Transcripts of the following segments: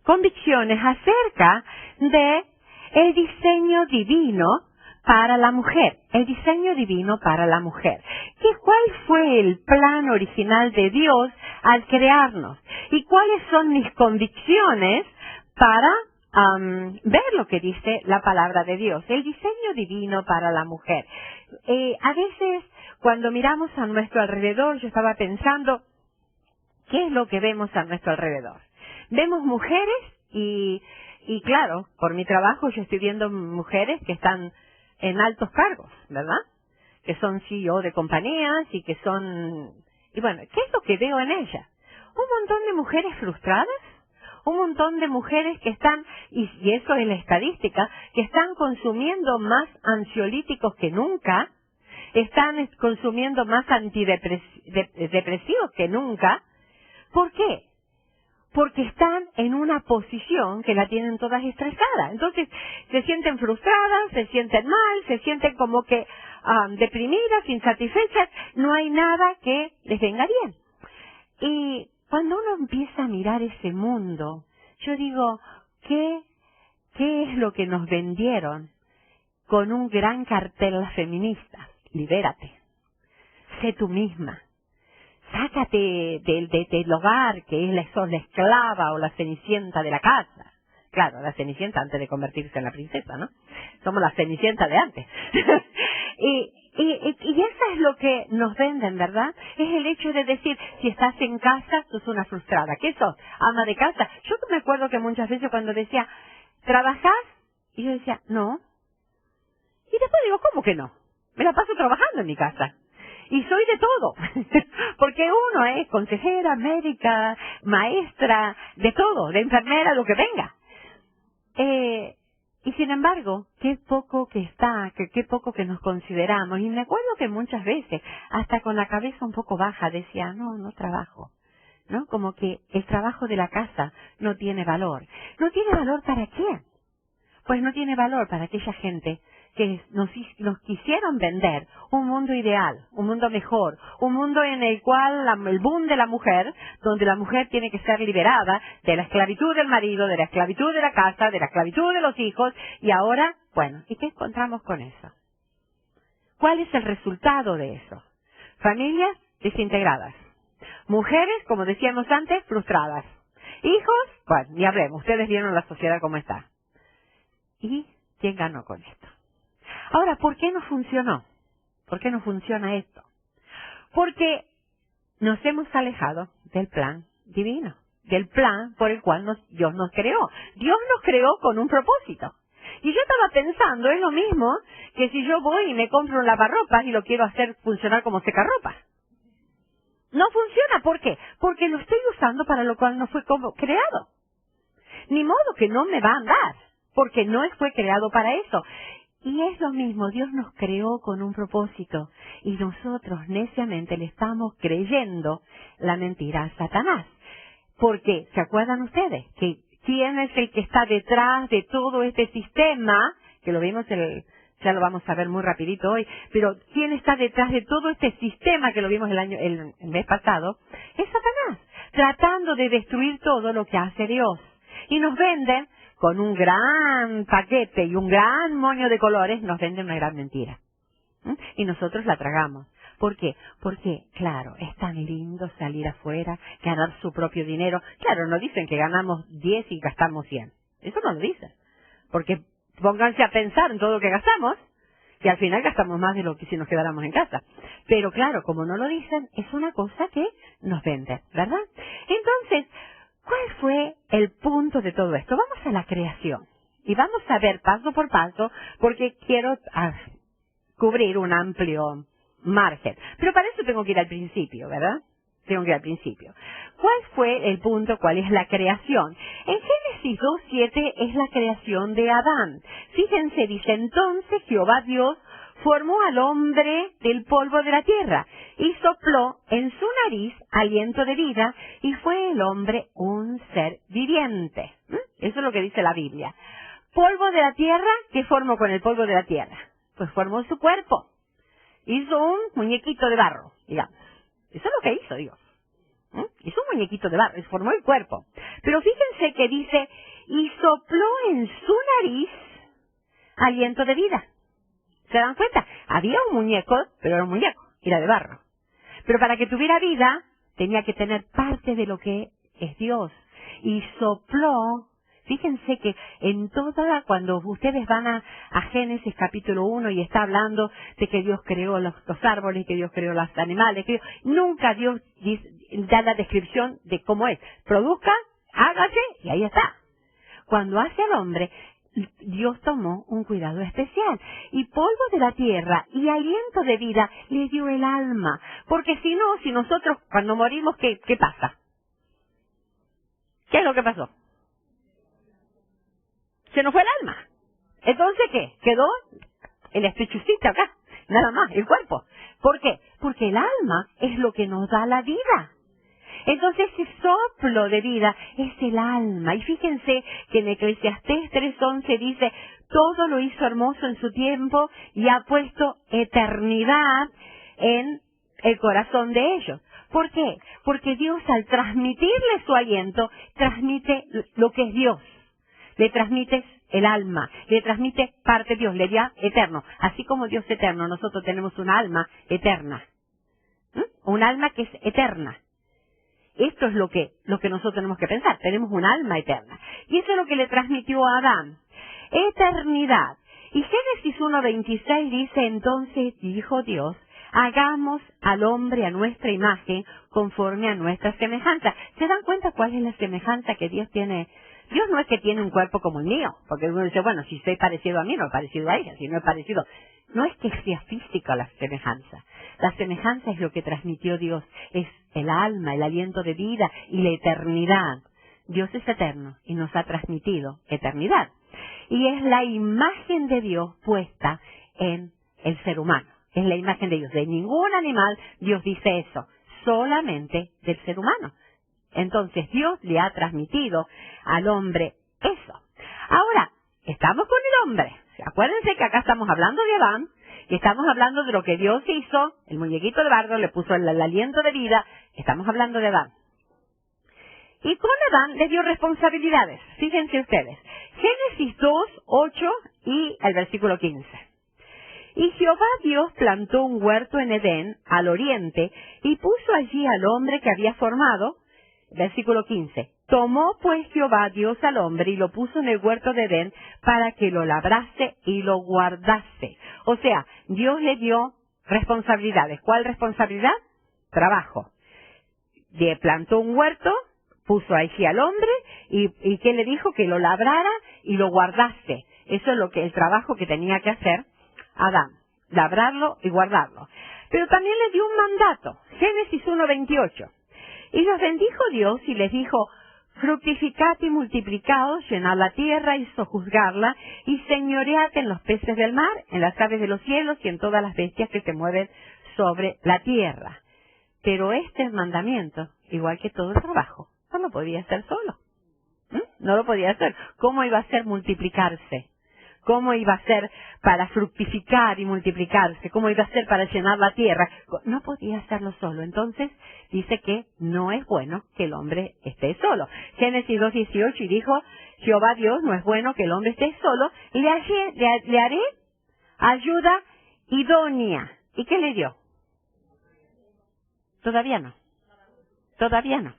convicciones acerca de el diseño divino para la mujer. El diseño divino para la mujer. ¿Cuál fue el plan original de Dios al crearnos? ¿Y cuáles son mis convicciones para ver lo que dice la palabra de Dios? El diseño divino para la mujer. A veces, cuando miramos a nuestro alrededor, yo estaba pensando, ¿qué es lo que vemos a nuestro alrededor? Vemos mujeres y claro, por mi trabajo yo estoy viendo mujeres que están en altos cargos, ¿verdad? Que son CEO de compañías y que son... Y bueno, ¿qué es lo que veo en ellas? Un montón de mujeres frustradas, un montón de mujeres que están, y eso es la estadística, que están consumiendo más ansiolíticos que nunca, están consumiendo más antidepresivos que nunca. ¿Por qué? Porque están en una posición que la tienen todas estresadas. Entonces, se sienten frustradas, se sienten mal, se sienten como que deprimidas, insatisfechas, no hay nada que les venga bien. Y cuando uno empieza a mirar ese mundo, yo digo, ¿qué es lo que nos vendieron con un gran cartel feminista? Libérate, sé tú misma. Sácate del hogar, que sos la esclava o la cenicienta de la casa. Claro, la cenicienta antes de convertirse en la princesa, ¿no? Somos la cenicienta de antes. y eso es lo que nos venden, ¿verdad? Es el hecho de decir, si estás en casa, sos una frustrada. ¿Qué sos? Ama de casa. Yo me acuerdo que muchas veces cuando decía, ¿trabajás? Y yo decía, no. Y después digo, ¿cómo que no? Me la paso trabajando en mi casa. Y soy de todo, porque uno es consejera, médica, maestra, de todo, de enfermera, lo que venga. Y sin embargo, qué poco que qué poco que nos consideramos. Y me acuerdo que muchas veces, hasta con la cabeza un poco baja, decía, no trabajo. ¿No? Como que el trabajo de la casa no tiene valor. ¿No tiene valor para quién? Pues no tiene valor para aquella gente que nos quisieron vender un mundo ideal, un mundo mejor, un mundo en el cual el boom de la mujer, donde la mujer tiene que ser liberada de la esclavitud del marido, de la esclavitud de la casa, de la esclavitud de los hijos, y ahora, bueno, ¿y qué encontramos con eso? ¿Cuál es el resultado de eso? Familias desintegradas. Mujeres, como decíamos antes, frustradas. Hijos, bueno, ni hablemos, ustedes vieron la sociedad como está. ¿Y quién ganó con esto? Ahora, ¿por qué no funcionó? ¿Por qué no funciona esto? Porque nos hemos alejado del plan divino, del plan por el cual Dios nos creó. Dios nos creó con un propósito. Y yo estaba pensando, es lo mismo que si yo voy y me compro un lavarropas y lo quiero hacer funcionar como secarropas. No funciona, ¿por qué? Porque lo estoy usando para lo cual no fue creado. Ni modo que no me va a andar, porque no fue creado para eso. Y es lo mismo, Dios nos creó con un propósito y nosotros neciamente le estamos creyendo la mentira a Satanás. Porque, ¿se acuerdan ustedes? Que ¿quién es el que está detrás de todo este sistema? Que lo vimos, ya lo vamos a ver muy rapidito hoy, pero ¿quién está detrás de todo este sistema que lo vimos el mes pasado? Es Satanás, tratando de destruir todo lo que hace Dios. Y nos venden con un gran paquete y un gran moño de colores, nos venden una gran mentira. Y nosotros la tragamos. ¿Por qué? Porque, claro, es tan lindo salir afuera, ganar su propio dinero. Claro, no dicen que ganamos 10 y gastamos 100. Eso no lo dicen. Porque pónganse a pensar en todo lo que gastamos, que al final gastamos más de lo que si nos quedáramos en casa. Pero claro, como no lo dicen, es una cosa que nos venden, ¿verdad? Entonces, ¿cuál fue el punto de todo esto? Vamos a la creación. Y vamos a ver paso por paso, porque quiero cubrir un amplio margen. Pero para eso tengo que ir al principio, ¿verdad? Tengo que ir al principio. ¿Cuál fue el punto? ¿Cuál es la creación? En Génesis 2:7 es la creación de Adán. Fíjense, dice, entonces Jehová Dios formó al hombre del polvo de la tierra y sopló en su nariz aliento de vida y fue el hombre un ser viviente. Eso es lo que dice la Biblia. Polvo de la tierra, ¿qué formó con el polvo de la tierra? Pues formó su cuerpo. Hizo un muñequito de barro, digamos. Eso es lo que hizo Dios. Hizo un muñequito de barro y formó el cuerpo. Pero fíjense que dice, y sopló en su nariz aliento de vida. ¿Se dan cuenta? Había un muñeco, pero era un muñeco, era de barro. Pero para que tuviera vida, tenía que tener parte de lo que es Dios. Y sopló, fíjense que en toda, cuando ustedes van a Génesis capítulo 1 y está hablando de que Dios creó los árboles, que Dios creó los animales, nunca Dios da la descripción de cómo es. Produzca, hágase, y ahí está. Cuando hace al hombre, Dios tomó un cuidado especial. Y polvo de la tierra y aliento de vida le dio el alma. Porque si no, si nosotros cuando morimos, ¿qué pasa? ¿Qué es lo que pasó? Se nos fue el alma. Entonces, ¿qué? Quedó el estuchucito acá, nada más, el cuerpo. ¿Por qué? Porque el alma es lo que nos da la vida. Entonces ese soplo de vida es el alma. Y fíjense que en Eclesiastés 3:11 dice, todo lo hizo hermoso en su tiempo y ha puesto eternidad en el corazón de ellos. ¿Por qué? Porque Dios al transmitirle su aliento, transmite lo que es Dios. Le transmite el alma, le transmite parte de Dios, le da eterno. Así como Dios es eterno, nosotros tenemos un alma eterna. Un alma que es eterna. Esto es lo que nosotros tenemos que pensar. Tenemos un alma eterna. Y eso es lo que le transmitió a Adán. Eternidad. Y Génesis 1:26 dice, entonces dijo Dios, hagamos al hombre a nuestra imagen, conforme a nuestra semejanza. ¿Se dan cuenta cuál es la semejanza que Dios tiene? Dios no es que tiene un cuerpo como el mío, porque uno dice, bueno, si soy parecido a mí, no es parecido a ella, si no es parecido. No es que sea física la semejanza. La semejanza es lo que transmitió Dios, es el alma, el aliento de vida y la eternidad. Dios es eterno y nos ha transmitido eternidad. Y es la imagen de Dios puesta en el ser humano. Es la imagen de Dios. De ningún animal Dios dice eso, solamente del ser humano. Entonces Dios le ha transmitido al hombre eso. Ahora, estamos con el hombre. Acuérdense que acá estamos hablando de Adán, y estamos hablando de lo que Dios hizo, el muñequito de barro, le puso el aliento de vida, estamos hablando de Adán. Y con Adán le dio responsabilidades, fíjense ustedes. Génesis 2:8 y el versículo 15. Y Jehová Dios plantó un huerto en Edén, al oriente, y puso allí al hombre que había formado. Versículo 15. Tomó pues Jehová Dios al hombre y lo puso en el huerto de Edén para que lo labrase y lo guardase. O sea, Dios le dio responsabilidades. ¿Cuál responsabilidad? Trabajo. Le plantó un huerto, puso allí al hombre y ¿qué le dijo? Que lo labrara y lo guardase. Eso es lo que el trabajo que tenía que hacer Adán. Labrarlo y guardarlo. Pero también le dio un mandato. Génesis 1:28. Y los bendijo Dios y les dijo, fructificad y multiplicaos, llenad la tierra y sojuzgarla, y señoread en los peces del mar, en las aves de los cielos y en todas las bestias que se mueven sobre la tierra. Pero este mandamiento, igual que todo el trabajo, no lo podía hacer solo. No lo podía hacer. ¿Cómo iba a ser multiplicarse? ¿Cómo iba a ser para fructificar y multiplicarse? ¿Cómo iba a ser para llenar la tierra? No podía hacerlo solo. Entonces dice que no es bueno que el hombre esté solo. Génesis 2:18 y dijo, Jehová Dios no es bueno que el hombre esté solo, y le haré ayuda idónea. ¿Y qué le dio? Todavía no. Todavía no.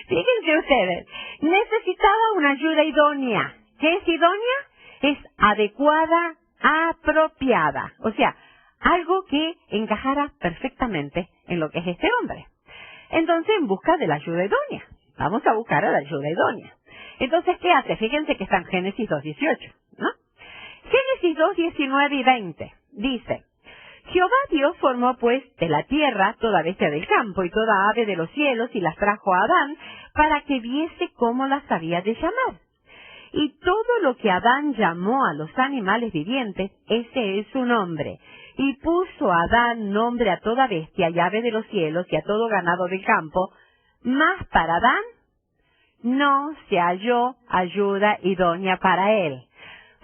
Fíjense ustedes, necesitaba una ayuda idónea. ¿Qué es idónea? Es adecuada, apropiada. O sea, algo que encajara perfectamente en lo que es este hombre. Entonces, en busca de la ayuda idónea. Vamos a buscar a la ayuda idónea. Entonces, ¿qué hace? Fíjense que está en Génesis 2:18, ¿no? Génesis 2:19 y 20 dice, Jehová Dios formó pues de la tierra toda bestia del campo y toda ave de los cielos y las trajo a Adán para que viese cómo las había de llamar. Y todo lo que Adán llamó a los animales vivientes, ese es su nombre. Y puso Adán nombre a toda bestia y ave de los cielos y a todo ganado del campo, mas para Adán no se halló ayuda idónea para él.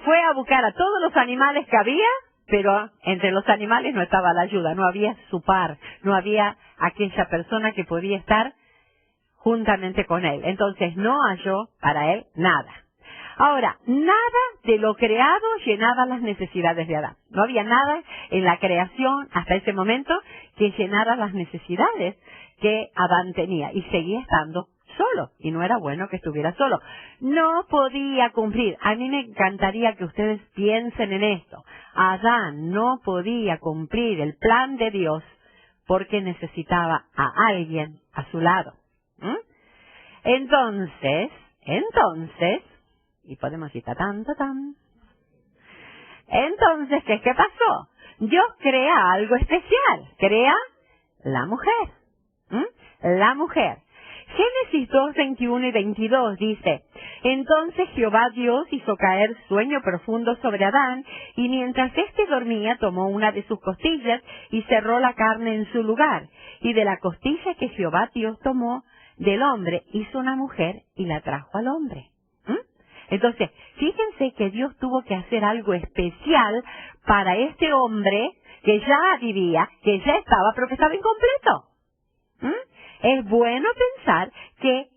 Fue a buscar a todos los animales que había pero entre los animales no estaba la ayuda, no había su par, no había aquella persona que podía estar juntamente con él. Entonces no halló para él nada. Ahora, nada de lo creado llenaba las necesidades de Adán. No había nada en la creación hasta ese momento que llenara las necesidades que Adán tenía y seguía estando solo, y no era bueno que estuviera solo. No podía cumplir. A mí me encantaría que ustedes piensen en esto. Adán no podía cumplir el plan de Dios porque necesitaba a alguien a su lado. Entonces, y podemos decir tan. Entonces, ¿qué pasó? Dios crea algo especial, crea la mujer. La mujer. Génesis 2, 21 y 22 dice: Entonces Jehová Dios hizo caer sueño profundo sobre Adán, y mientras éste dormía tomó una de sus costillas y cerró la carne en su lugar. Y de la costilla que Jehová Dios tomó del hombre hizo una mujer y la trajo al hombre. Entonces, fíjense que Dios tuvo que hacer algo especial para este hombre que ya vivía, que ya estaba, pero que estaba incompleto. Es bueno pensar que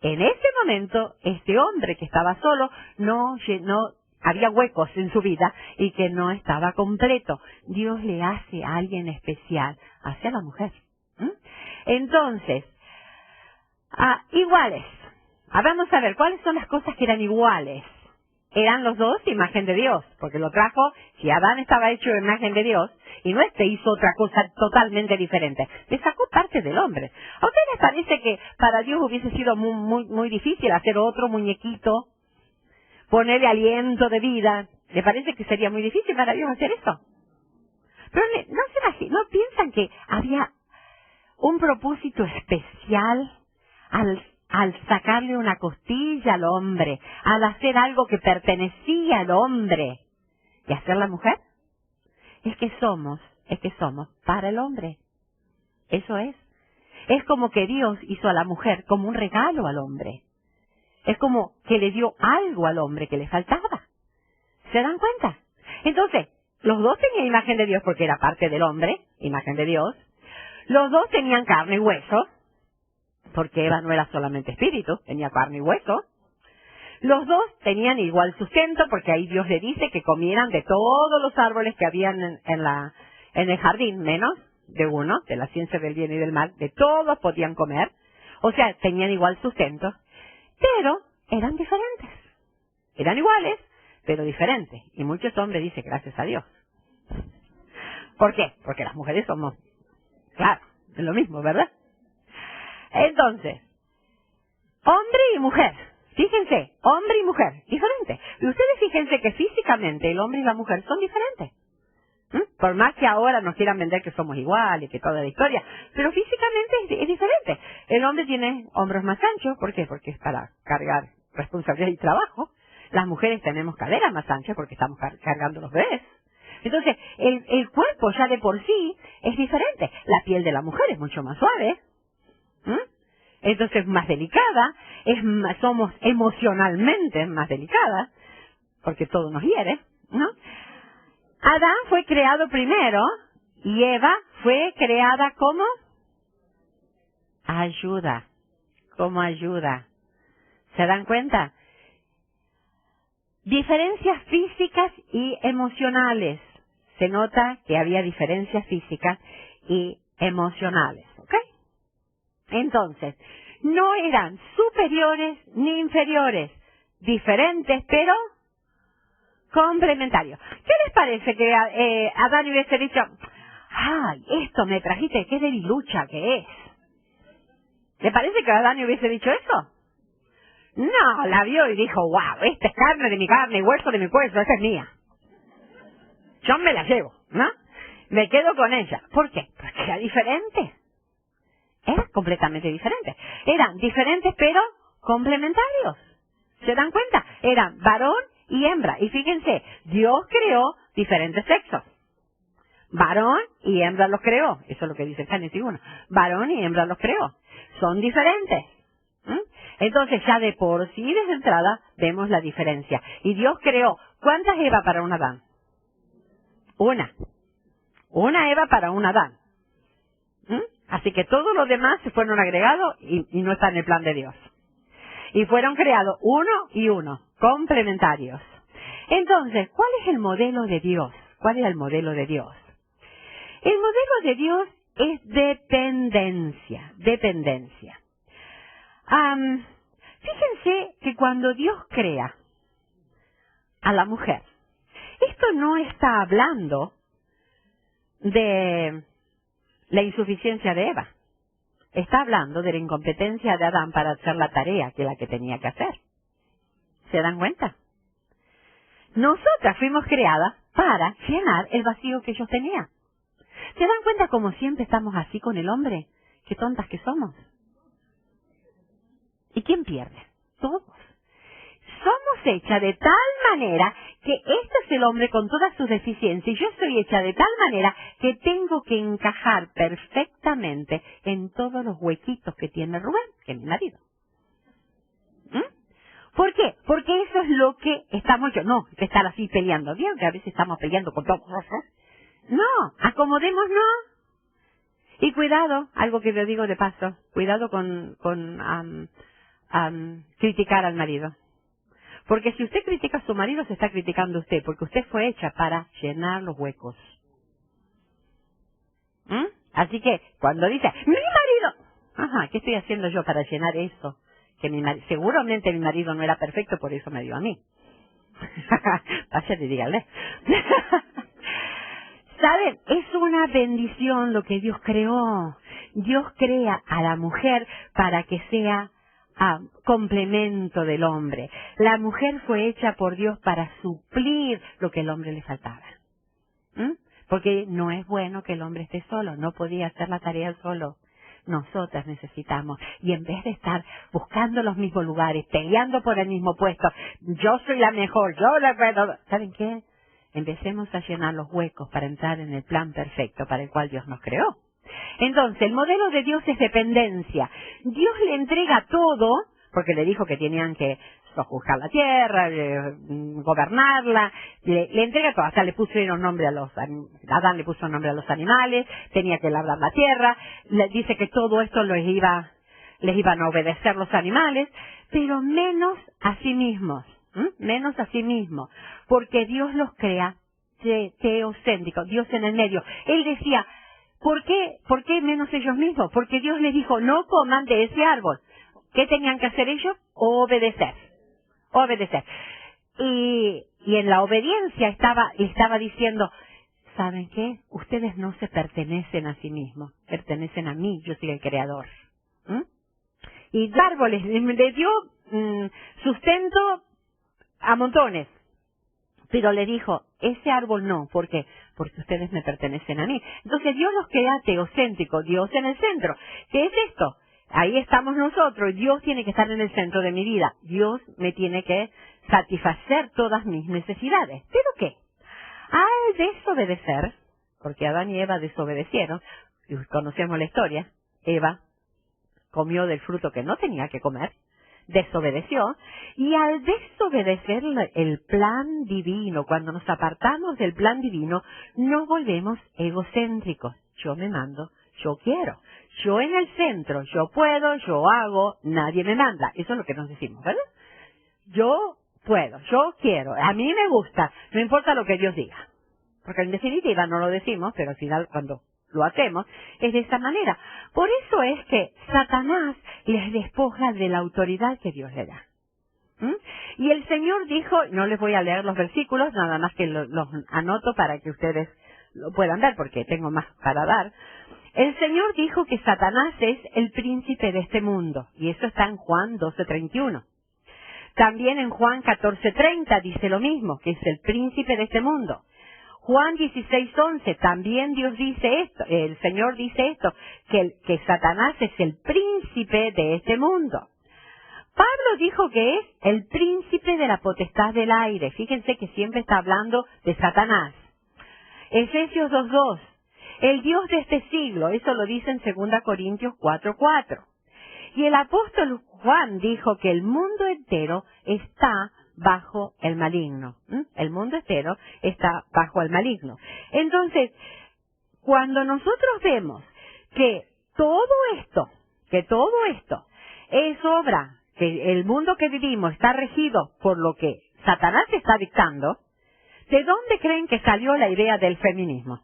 en ese momento este hombre que estaba solo no había huecos en su vida y que no estaba completo. Dios le hace a alguien especial, hacia la mujer. Entonces, iguales. Vamos a ver, ¿cuáles son las cosas que eran iguales? Eran los dos imagen de Dios, porque lo trajo, si Adán estaba hecho de imagen de Dios, y no hizo otra cosa totalmente diferente, le sacó parte del hombre. ¿A ustedes les parece que para Dios hubiese sido muy difícil hacer otro muñequito, ponerle aliento de vida? ¿Le parece que sería muy difícil para Dios hacer eso? Pero no piensan que había un propósito especial al sacarle una costilla al hombre, al hacer algo que pertenecía al hombre y hacer la mujer. Es que somos para el hombre. Eso es. Es como que Dios hizo a la mujer como un regalo al hombre. Es como que le dio algo al hombre que le faltaba. ¿Se dan cuenta? Entonces, los dos tenían imagen de Dios porque era parte del hombre, imagen de Dios. Los dos tenían carne y hueso, porque Eva no era solamente espíritu, tenía carne y hueso. Los dos tenían igual sustento, porque ahí Dios le dice que comieran de todos los árboles que habían en el jardín, menos de uno, de la ciencia del bien y del mal, de todos podían comer. O sea, tenían igual sustento, pero eran diferentes. Eran iguales, pero diferentes. Y muchos hombres dicen, gracias a Dios. ¿Por qué? Porque las mujeres somos, claro, es lo mismo, ¿verdad? Entonces, hombre y mujer, fíjense, hombre y mujer, diferente. Y ustedes fíjense que físicamente el hombre y la mujer son diferentes. Por más que ahora nos quieran vender que somos iguales, que toda la historia, pero físicamente es diferente. El hombre tiene hombros más anchos, ¿por qué? Porque es para cargar responsabilidad y trabajo. Las mujeres tenemos caderas más anchas porque estamos cargando los bebés. Entonces, el cuerpo ya de por sí es diferente. La piel de la mujer es mucho más suave. Entonces es más delicada, somos emocionalmente más delicadas, porque todo nos hiere, ¿no? Adán fue creado primero y Eva fue creada como ayuda, ¿Se dan cuenta? Diferencias físicas y emocionales. Se nota que había diferencias físicas y emocionales, ¿ok? Entonces, no eran superiores ni inferiores, diferentes pero complementarios. ¿Qué les parece que Adán hubiese dicho, ay, esto me trajiste, qué debilucha que es? ¿Le parece que Adán hubiese dicho eso? No, la vio y dijo, wow, esta es carne de mi carne y hueso de mi hueso, esa es mía. Yo me la llevo, ¿no? Me quedo con ella. ¿Por qué? Porque era diferente. Era completamente diferente. Eran diferentes pero complementarios. ¿Se dan cuenta? Eran varón y hembra. Y fíjense, Dios creó diferentes sexos. Varón y hembra los creó. Eso es lo que dice Génesis 1. Varón y hembra los creó. Son diferentes. Entonces ya de por sí desde entrada vemos la diferencia. Y Dios creó, ¿cuántas Eva para un Adán? Una. Una Eva para un Adán. ¿Mm? Así que todos los demás se fueron agregados y no están en el plan de Dios. Y fueron creados uno y uno, complementarios. Entonces, ¿cuál es el modelo de Dios? ¿Cuál es el modelo de Dios? El modelo de Dios es dependencia, dependencia. Fíjense que cuando Dios crea a la mujer, esto no está hablando de la insuficiencia de Eva. Está hablando de la incompetencia de Adán para hacer la tarea que la que tenía que hacer. ¿Se dan cuenta? Nosotras fuimos creadas para llenar el vacío que ellos tenían. ¿Se dan cuenta como siempre estamos así con el hombre? Qué tontas que somos. ¿Y quién pierde? Todos. Somos hechas de tal manera que este es el hombre con todas sus deficiencias y yo estoy hecha de tal manera que tengo que encajar perfectamente en todos los huequitos que tiene Rubén, que es mi marido. ¿Por qué? Porque eso es lo que estamos yo. No, que estar así peleando. ¿Vieron que a veces estamos peleando con todo? No, acomodémonos. Y cuidado, algo que le digo de paso, cuidado con criticar al marido. Porque si usted critica a su marido, se está criticando a usted, porque usted fue hecha para llenar los huecos. Así que, cuando dice, ¡mi marido! Ajá, ¿qué estoy haciendo yo para llenar eso? Que seguramente mi marido no era perfecto, por eso me dio a mí. Váyate y dígale. ¿Saben? Es una bendición lo que Dios creó. Dios crea a la mujer para que sea complemento del hombre. La mujer fue hecha por Dios para suplir lo que el hombre le faltaba. Porque no es bueno que el hombre esté solo, no podía hacer la tarea solo. Nosotras necesitamos, y en vez de estar buscando los mismos lugares, peleando por el mismo puesto, yo soy la mejor, yo la puedo, ¿saben qué? Empecemos a llenar los huecos para entrar en el plan perfecto para el cual Dios nos creó. Entonces, el modelo de Dios es dependencia. Dios le entrega todo, porque le dijo que tenían que sojuzgar la tierra, gobernarla, le entrega todo. Hasta le pusieron nombre a Adán le puso nombre a los animales, tenía que labrar la tierra, le dice que todo esto les iban a obedecer los animales, pero menos a sí mismos, menos a sí mismos, porque Dios los crea teocéntricos, Dios en el medio. Él decía, ¿por qué menos ellos mismos? Porque Dios les dijo, no coman de ese árbol. ¿Qué tenían que hacer ellos? Obedecer. Y en la obediencia estaba diciendo, ¿saben qué? Ustedes no se pertenecen a sí mismos, pertenecen a mí, yo soy el creador. Y de árboles, le dio sustento a montones. Pero le dijo, ese árbol no, ¿por qué? Porque ustedes me pertenecen a mí. Entonces Dios los crea teocéntricos, Dios en el centro. ¿Qué es esto? Ahí estamos nosotros, Dios tiene que estar en el centro de mi vida. Dios me tiene que satisfacer todas mis necesidades. ¿Pero qué? Al desobedecer, porque Adán y Eva desobedecieron, y conocemos la historia, Eva comió del fruto que no tenía que comer, desobedeció, y al desobedecer el plan divino, cuando nos apartamos del plan divino, nos volvemos egocéntricos. Yo me mando, yo quiero, yo en el centro, yo puedo, yo hago, nadie me manda. Eso es lo que nos decimos, ¿verdad? Yo puedo, yo quiero, a mí me gusta, no importa lo que Dios diga. Porque en definitiva no lo decimos, pero al final cuando lo hacemos, es de esa manera. Por eso es que Satanás les despoja de la autoridad que Dios le da. Y el Señor dijo, no les voy a leer los versículos, nada más que los anoto para que ustedes lo puedan ver, porque tengo más para dar. El Señor dijo que Satanás es el príncipe de este mundo, y eso está en Juan 12:31. También en Juan 14:30 dice lo mismo, que es el príncipe de este mundo. Juan 16:11, también Dios dice esto, el Señor dice esto, que Satanás es el príncipe de este mundo. Pablo dijo que es el príncipe de la potestad del aire. Fíjense que siempre está hablando de Satanás. Efesios 2:2, el Dios de este siglo, eso lo dice en 2 Corintios 4:4. Y el apóstol Juan dijo que el mundo entero está bajo el maligno. El mundo entero está bajo el maligno. Entonces, cuando nosotros vemos que todo esto es obra, que el mundo que vivimos está regido por lo que Satanás está dictando, ¿de dónde creen que salió la idea del feminismo?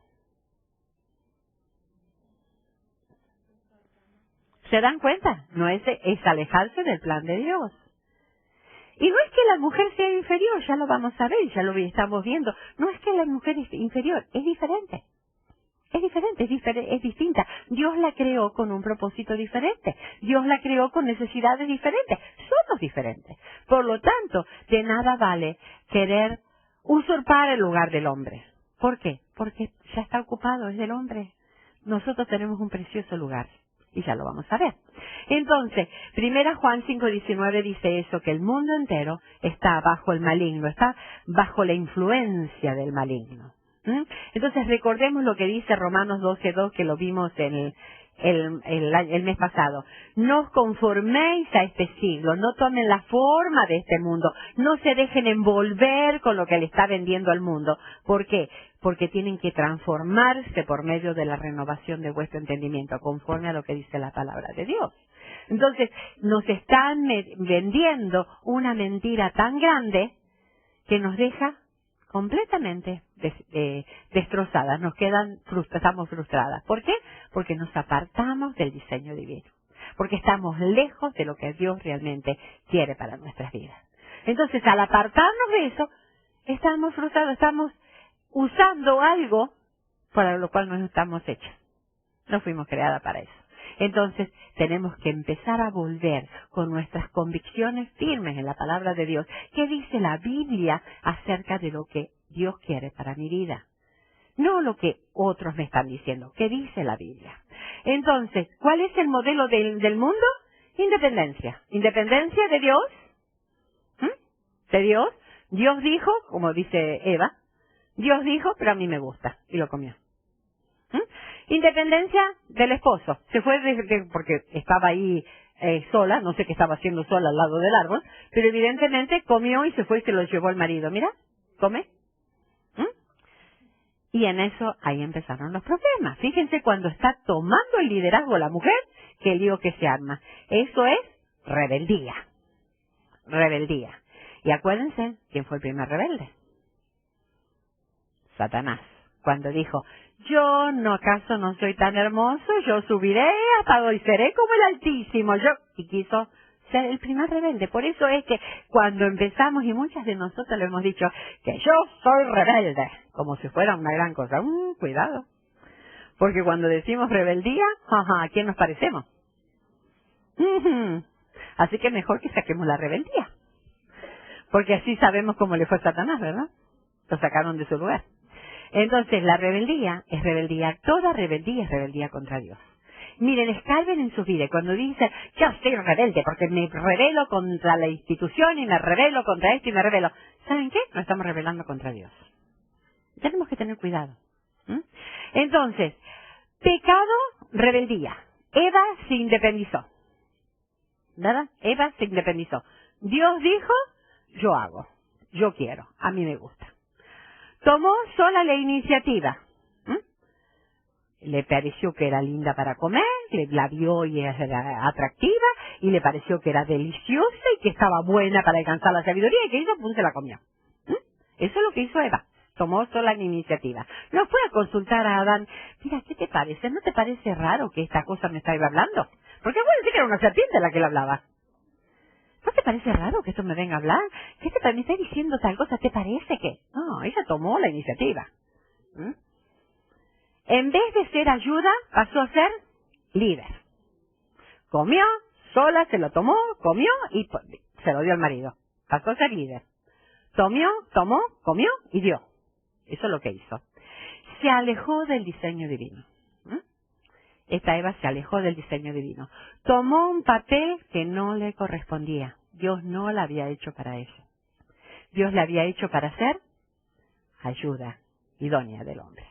¿Se dan cuenta? No es alejarse del plan de Dios. Y no es que la mujer sea inferior, ya lo vamos a ver, ya lo estamos viendo. No es que la mujer es inferior, es diferente. Es diferente, es distinta. Dios la creó con un propósito diferente. Dios la creó con necesidades diferentes. Somos diferentes. Por lo tanto, de nada vale querer usurpar el lugar del hombre. ¿Por qué? Porque ya está ocupado, es del hombre. Nosotros tenemos un precioso lugar. Y ya lo vamos a ver. Entonces, 1 Juan 5:19 dice eso, que el mundo entero está bajo el maligno, está bajo la influencia del maligno. Entonces, recordemos lo que dice Romanos 12:2, que lo vimos el mes pasado. No os conforméis a este siglo, no tomen la forma de este mundo, no se dejen envolver con lo que le está vendiendo al mundo. ¿Por qué? Porque tienen que transformarse por medio de la renovación de vuestro entendimiento, conforme a lo que dice la palabra de Dios. Entonces, nos están vendiendo una mentira tan grande que nos deja completamente destrozadas, estamos frustradas. ¿Por qué? Porque nos apartamos del diseño divino, porque estamos lejos de lo que Dios realmente quiere para nuestras vidas. Entonces, al apartarnos de eso, estamos frustrados, estamos usando algo para lo cual no estamos hechos. No fuimos creadas para eso. Entonces, tenemos que empezar a volver con nuestras convicciones firmes en la palabra de Dios. ¿Qué dice la Biblia acerca de lo que Dios quiere para mi vida? No lo que otros me están diciendo. ¿Qué dice la Biblia? Entonces, ¿cuál es el modelo del mundo? Independencia. ¿Independencia de Dios? ¿De Dios? Dios dijo, como dice Eva, Dios dijo, pero a mí me gusta, y lo comió. Independencia del esposo. Se fue porque estaba ahí sola, no sé qué estaba haciendo sola al lado del árbol, pero evidentemente comió y se fue y se lo llevó al marido. Mira, come. Y en eso ahí empezaron los problemas. Fíjense cuando está tomando el liderazgo la mujer, que el lío que se arma. Eso es rebeldía. Rebeldía. Y acuérdense, ¿quién fue el primer rebelde? Satanás. Cuando dijo, yo no acaso no soy tan hermoso, yo subiré hasta hoy, seré como el Altísimo. Y quiso ser el primer rebelde. Por eso es que cuando empezamos, y muchas de nosotros le hemos dicho, que yo soy rebelde, como si fuera una gran cosa. Cuidado. Porque cuando decimos rebeldía, ¿a quién nos parecemos? Así que mejor que saquemos la rebeldía. Porque así sabemos cómo le fue a Satanás, ¿verdad? Lo sacaron de su lugar. Entonces, la rebeldía es rebeldía. Toda rebeldía es rebeldía contra Dios. Miren, escarben en su vida. Cuando dicen, yo soy rebelde porque me rebelo contra la institución y me rebelo contra esto y me rebelo. ¿Saben qué? Nos estamos rebelando contra Dios. Tenemos que tener cuidado. Entonces, pecado, rebeldía. Eva se independizó. ¿Verdad? Eva se independizó. Dios dijo, yo hago, yo quiero, a mí me gusta. Tomó sola la iniciativa. Le pareció que era linda para comer, la vio y era atractiva, y le pareció que era deliciosa y que estaba buena para alcanzar la sabiduría, y que hizo, se la comió. Eso es lo que hizo Eva. Tomó sola la iniciativa. No fue a consultar a Adán, mira, ¿qué te parece? ¿No te parece raro que esta cosa me está hablando? Porque puede decir que era una serpiente la que le hablaba. ¿No te parece raro que esto me venga a hablar? ¿Qué te parece? Me está diciendo tal cosa, ¿te parece que? No, ella tomó la iniciativa. En vez de ser ayuda, pasó a ser líder. Comió, sola, se lo tomó, comió y se lo dio al marido. Pasó a ser líder. Tomó, comió y dio. Eso es lo que hizo. Se alejó del diseño divino. Esta Eva se alejó del diseño divino. Tomó un papel que no le correspondía. Dios no la había hecho para eso. Dios la había hecho para ser ayuda idónea del hombre.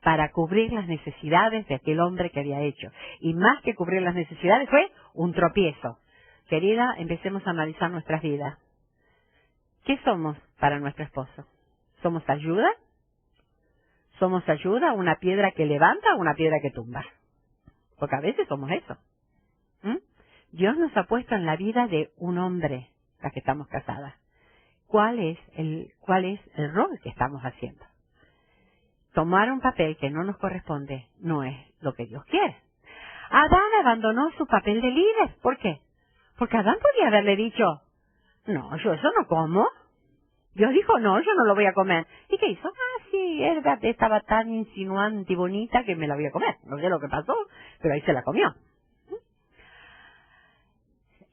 Para cubrir las necesidades de aquel hombre que había hecho. Y más que cubrir las necesidades fue un tropiezo. Querida, empecemos a analizar nuestras vidas. ¿Qué somos para nuestro esposo? ¿Somos ayuda? ¿Somos ayuda? ¿Una piedra que levanta o una piedra que tumba? Porque a veces somos eso. Dios nos ha puesto en la vida de un hombre, las que estamos casadas. ¿Cuál es el rol que estamos haciendo? Tomar un papel que no nos corresponde no es lo que Dios quiere. Adán abandonó su papel de líder. ¿Por qué? Porque Adán podía haberle dicho, no, yo eso no como. Dios dijo, no, yo no lo voy a comer. ¿Y qué hizo? Ah, sí, estaba tan insinuante y bonita que me la voy a comer. No sé lo que pasó, pero ahí se la comió.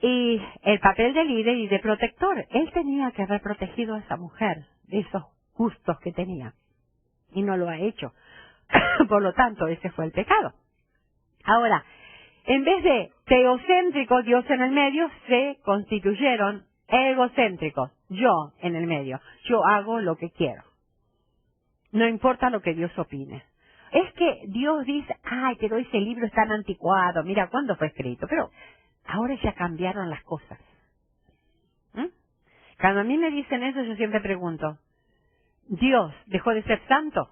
Y el papel de líder y de protector, él tenía que haber protegido a esa mujer de esos gustos que tenía. Y no lo ha hecho. Por lo tanto, ese fue el pecado. Ahora, en vez de teocéntrico, Dios en el medio, se constituyeron egocéntricos. Yo en el medio. Yo hago lo que quiero. No importa lo que Dios opine. Es que Dios dice, ay, pero ese libro es tan anticuado. Mira, ¿cuándo fue escrito? Pero ahora ya cambiaron las cosas. Cuando a mí me dicen eso, yo siempre pregunto, ¿Dios dejó de ser santo?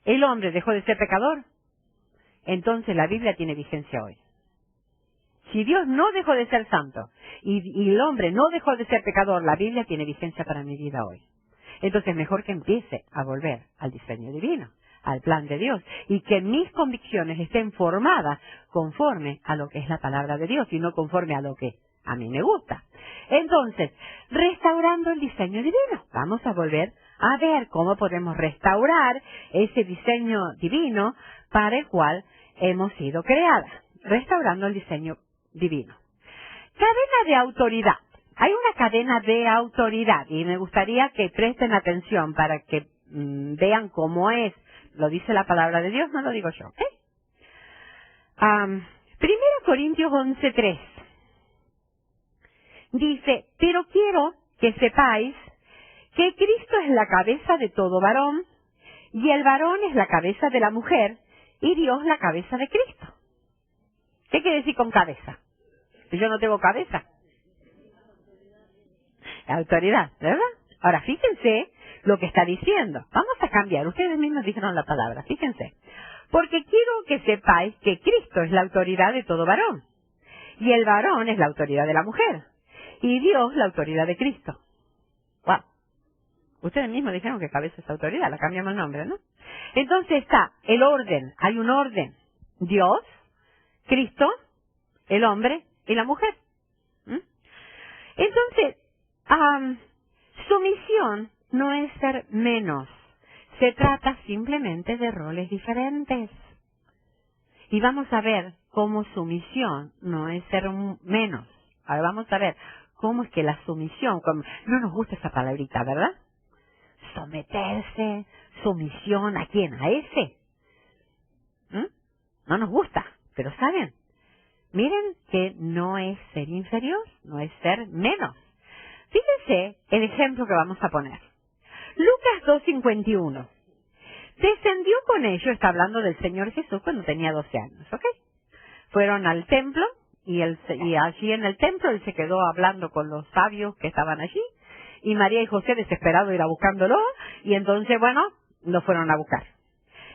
¿El hombre dejó de ser pecador? Entonces la Biblia tiene vigencia hoy. Si Dios no dejó de ser santo y el hombre no dejó de ser pecador, la Biblia tiene vigencia para mi vida hoy. Entonces mejor que empiece a volver al diseño divino, al plan de Dios, y que mis convicciones estén formadas conforme a lo que es la palabra de Dios y no conforme a lo que a mí me gusta. Entonces, restaurando el diseño divino, vamos a volver a ver cómo podemos restaurar ese diseño divino para el cual hemos sido creadas. Restaurando el diseño divino. Cadena de autoridad. Hay una cadena de autoridad y me gustaría que presten atención para que vean cómo es. Lo dice la palabra de Dios, no lo digo yo. ¿Okay? 1 Corintios 11:3 dice, pero quiero que sepáis que Cristo es la cabeza de todo varón y el varón es la cabeza de la mujer y Dios la cabeza de Cristo. ¿Qué quiere decir con cabeza? Yo no tengo cabeza. Autoridad, ¿verdad? Ahora, fíjense lo que está diciendo. Vamos a cambiar. Ustedes mismos dijeron la palabra. Fíjense. Porque quiero que sepáis que Cristo es la autoridad de todo varón. Y el varón es la autoridad de la mujer. Y Dios la autoridad de Cristo. ¡Wow! Ustedes mismos dijeron que cabeza es autoridad. La cambiamos el nombre, ¿no? Entonces está el orden. Hay un orden. Dios, Cristo, el hombre y la mujer. Entonces, sumisión no es ser menos. Se trata simplemente de roles diferentes. Y vamos a ver cómo sumisión no es ser menos. Ahora vamos a ver cómo es que la sumisión, no nos gusta esa palabrita, ¿verdad? Someterse, sumisión, ¿a quién? ¿A ese? No nos gusta, pero ¿saben? Miren que no es ser inferior, no es ser menos. Fíjense el ejemplo que vamos a poner. Lucas 2:51. Descendió con ellos, está hablando del Señor Jesús cuando tenía 12 años, ¿ok? Fueron al templo y allí en el templo él se quedó hablando con los sabios que estaban allí y María y José desesperados ir a buscándolo y entonces, bueno, lo fueron a buscar.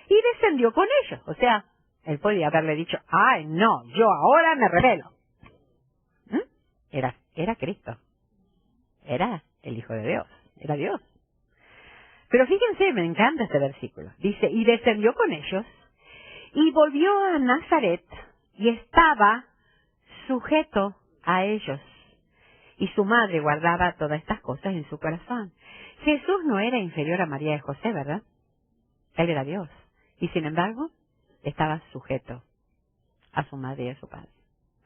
Y descendió con ellos, o sea, él podía haberle dicho, ay, no, yo ahora me rebelo. Era Cristo. Era el Hijo de Dios. Era Dios. Pero fíjense, me encanta este versículo. Dice, y descendió con ellos, y volvió a Nazaret, y estaba sujeto a ellos. Y su madre guardaba todas estas cosas en su corazón. Jesús no era inferior a María y José, ¿verdad? Él era Dios. Y sin embargo, estaba sujeto a su madre y a su padre.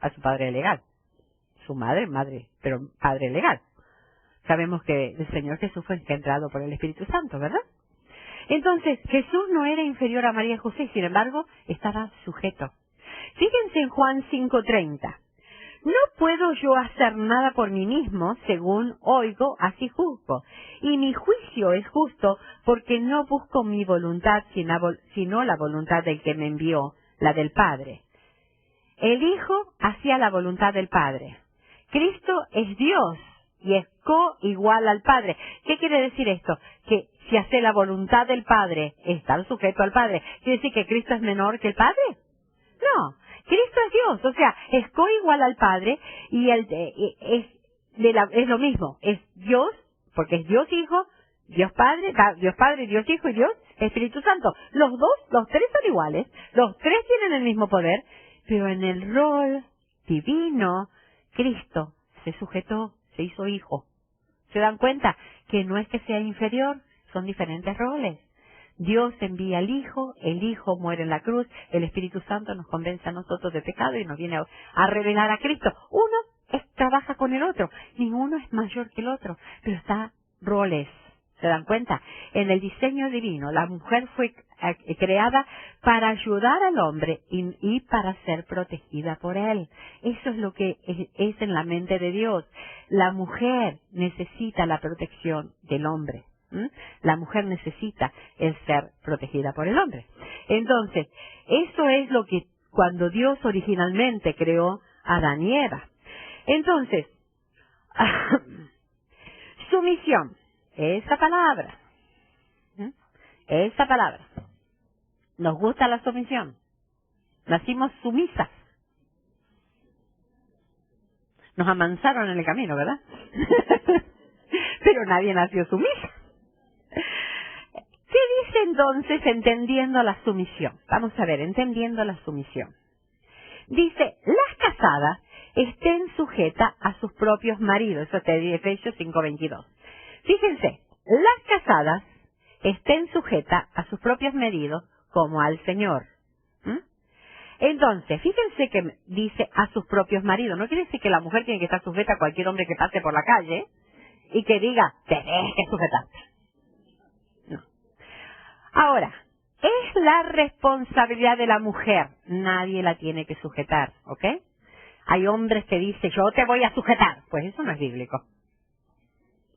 A su padre legal. Su madre, pero padre legal. Sabemos que el Señor Jesús fue engendrado por el Espíritu Santo, ¿verdad? Entonces, Jesús no era inferior a María y José, sin embargo, estaba sujeto. Fíjense en Juan 5:30. No puedo yo hacer nada por mí mismo, según oigo, así juzgo. Y mi juicio es justo, porque no busco mi voluntad, sino la voluntad del que me envió, la del Padre. El Hijo hacía la voluntad del Padre. Cristo es Dios, y es coigual al Padre. ¿Qué quiere decir esto? Que si hace la voluntad del Padre, está sujeto al Padre. ¿Quiere decir que Cristo es menor que el Padre? No, Cristo es Dios, o sea, es coigual al Padre y es lo mismo, es Dios, porque es Dios Hijo, Dios Padre, Dios Hijo y Dios Espíritu Santo. Los tres son iguales, los tres tienen el mismo poder, pero en el rol divino, Cristo se sujetó, se hizo hijo. ¿Se dan cuenta? Que no es que sea inferior, son diferentes roles. Dios envía al Hijo, el Hijo muere en la cruz, el Espíritu Santo nos convence a nosotros de pecado y nos viene a revelar a Cristo. Uno trabaja con el otro, ninguno es mayor que el otro, pero está roles. ¿Se dan cuenta? En el diseño divino, la mujer fue creada para ayudar al hombre y para ser protegida por él. Eso es lo que es en la mente de Dios. La mujer necesita la protección del hombre. La mujer necesita el ser protegida por el hombre. Entonces, eso es lo que cuando Dios originalmente creó a Adán y Eva. Entonces, sumisión. Esa palabra. Nos gusta la sumisión. Nacimos sumisas. Nos amansaron en el camino, ¿verdad? Pero nadie nació sumisa. ¿Qué dice entonces entendiendo la sumisión? Vamos a ver, entendiendo la sumisión. Dice, las casadas estén sujetas a sus propios maridos. Eso te dice Efesios 5:22. Fíjense, las casadas estén sujetas a sus propios maridos como al Señor. Entonces, fíjense que dice a sus propios maridos. No quiere decir que la mujer tiene que estar sujeta a cualquier hombre que pase por la calle y que diga, tenés que sujetarte. No. Ahora, es la responsabilidad de la mujer. Nadie la tiene que sujetar, ¿ok? Hay hombres que dicen, yo te voy a sujetar. Pues eso no es bíblico.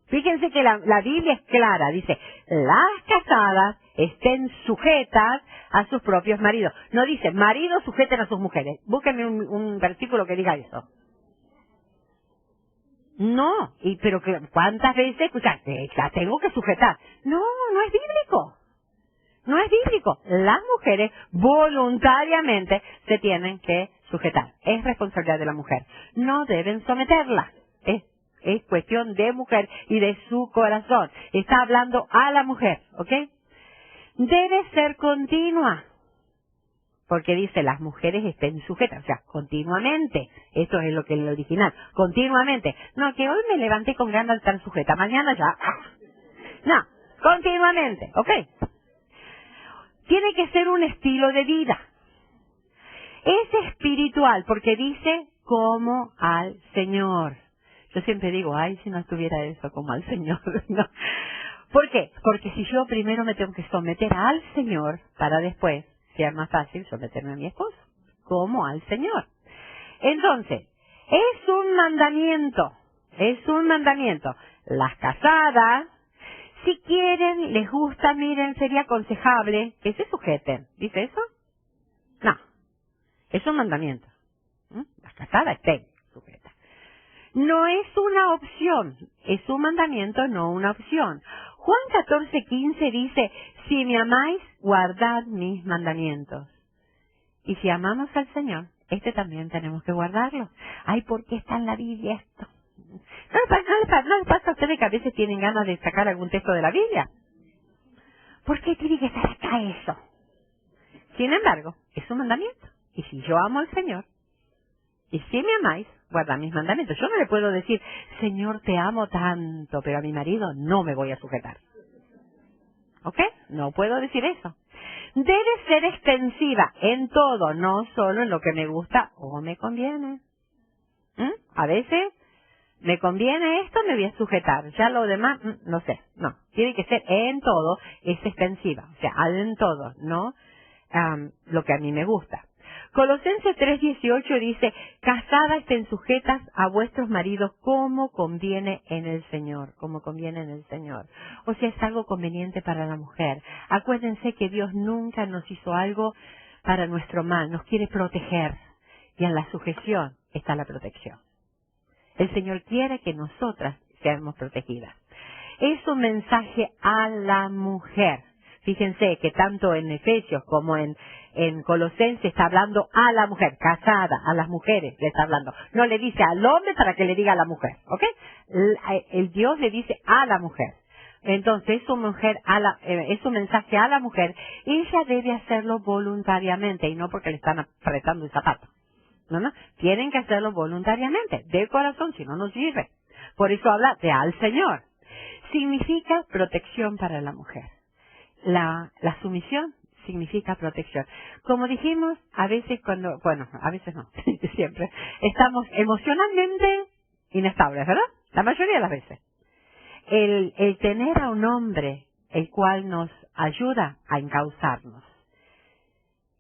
Fíjense que la Biblia es clara, dice, las casadas estén sujetas a sus propios maridos. No dice, maridos sujeten a sus mujeres. Búsquenme un versículo que diga eso. No, pero ¿cuántas veces escuchaste? La tengo que sujetar. No, no es bíblico. No es bíblico. Las mujeres voluntariamente se tienen que sujetar. Es responsabilidad de la mujer. No deben someterla. Es cuestión de mujer y de su corazón. Está hablando a la mujer, ¿ok? Debe ser continua. Porque dice, las mujeres estén sujetas, o sea, continuamente. Esto es lo que es el original. Continuamente. No, que hoy me levanté con ganas de estar sujeta. Mañana ya. No, continuamente, ¿ok? Tiene que ser un estilo de vida. Es espiritual porque dice, como al Señor. Yo siempre digo, ay, si no estuviera eso como al Señor. ¿No? ¿Por qué? Porque si yo primero me tengo que someter al Señor, para después sea más fácil someterme a mi esposo, como al Señor. Entonces, es un mandamiento. Las casadas, si quieren, les gusta, miren, sería aconsejable que se sujeten. ¿Dice eso? No. Es un mandamiento. Las casadas estén sujetas. No es una opción, es un mandamiento, no una opción. Juan 14:15 dice, si me amáis, guardad mis mandamientos. Y si amamos al Señor, también tenemos que guardarlo. Ay, ¿por qué está en la Biblia esto? ¿No les pasa a ustedes que a veces tienen ganas de sacar algún texto de la Biblia? ¿Por qué tiene que estar acá eso? Sin embargo, es un mandamiento. Y si yo amo al Señor, y si me amáis, guarda mis mandamientos. Yo no le puedo decir, Señor, te amo tanto, pero a mi marido no me voy a sujetar. ¿Ok? No puedo decir eso. Debe ser extensiva en todo, no solo en lo que me gusta o me conviene. A veces me conviene esto, me voy a sujetar. Ya lo demás, no sé. No, tiene que ser en todo, es extensiva. O sea, en todo, no lo que a mí me gusta. Colosenses 3:18 dice, casadas estén sujetas a vuestros maridos como conviene en el Señor, como conviene en el Señor. O sea, es algo conveniente para la mujer. Acuérdense que Dios nunca nos hizo algo para nuestro mal, nos quiere proteger. Y en la sujeción está la protección. El Señor quiere que nosotras seamos protegidas. Es un mensaje a la mujer. Fíjense que tanto en Efesios como en Colosenses está hablando a la mujer, casada, a las mujeres le está hablando. No le dice al hombre para que le diga a la mujer, ¿ok? El Dios le dice a la mujer. Entonces es un mensaje a la mujer y ella debe hacerlo voluntariamente y no porque le están apretando el zapato. No, tienen que hacerlo voluntariamente, de corazón, si no nos sirve. Por eso habla de al Señor. Significa protección para la mujer. La sumisión significa protección. Como dijimos, a veces a veces no, siempre, estamos emocionalmente inestables, ¿verdad? La mayoría de las veces. El tener a un hombre el cual nos ayuda a encauzarnos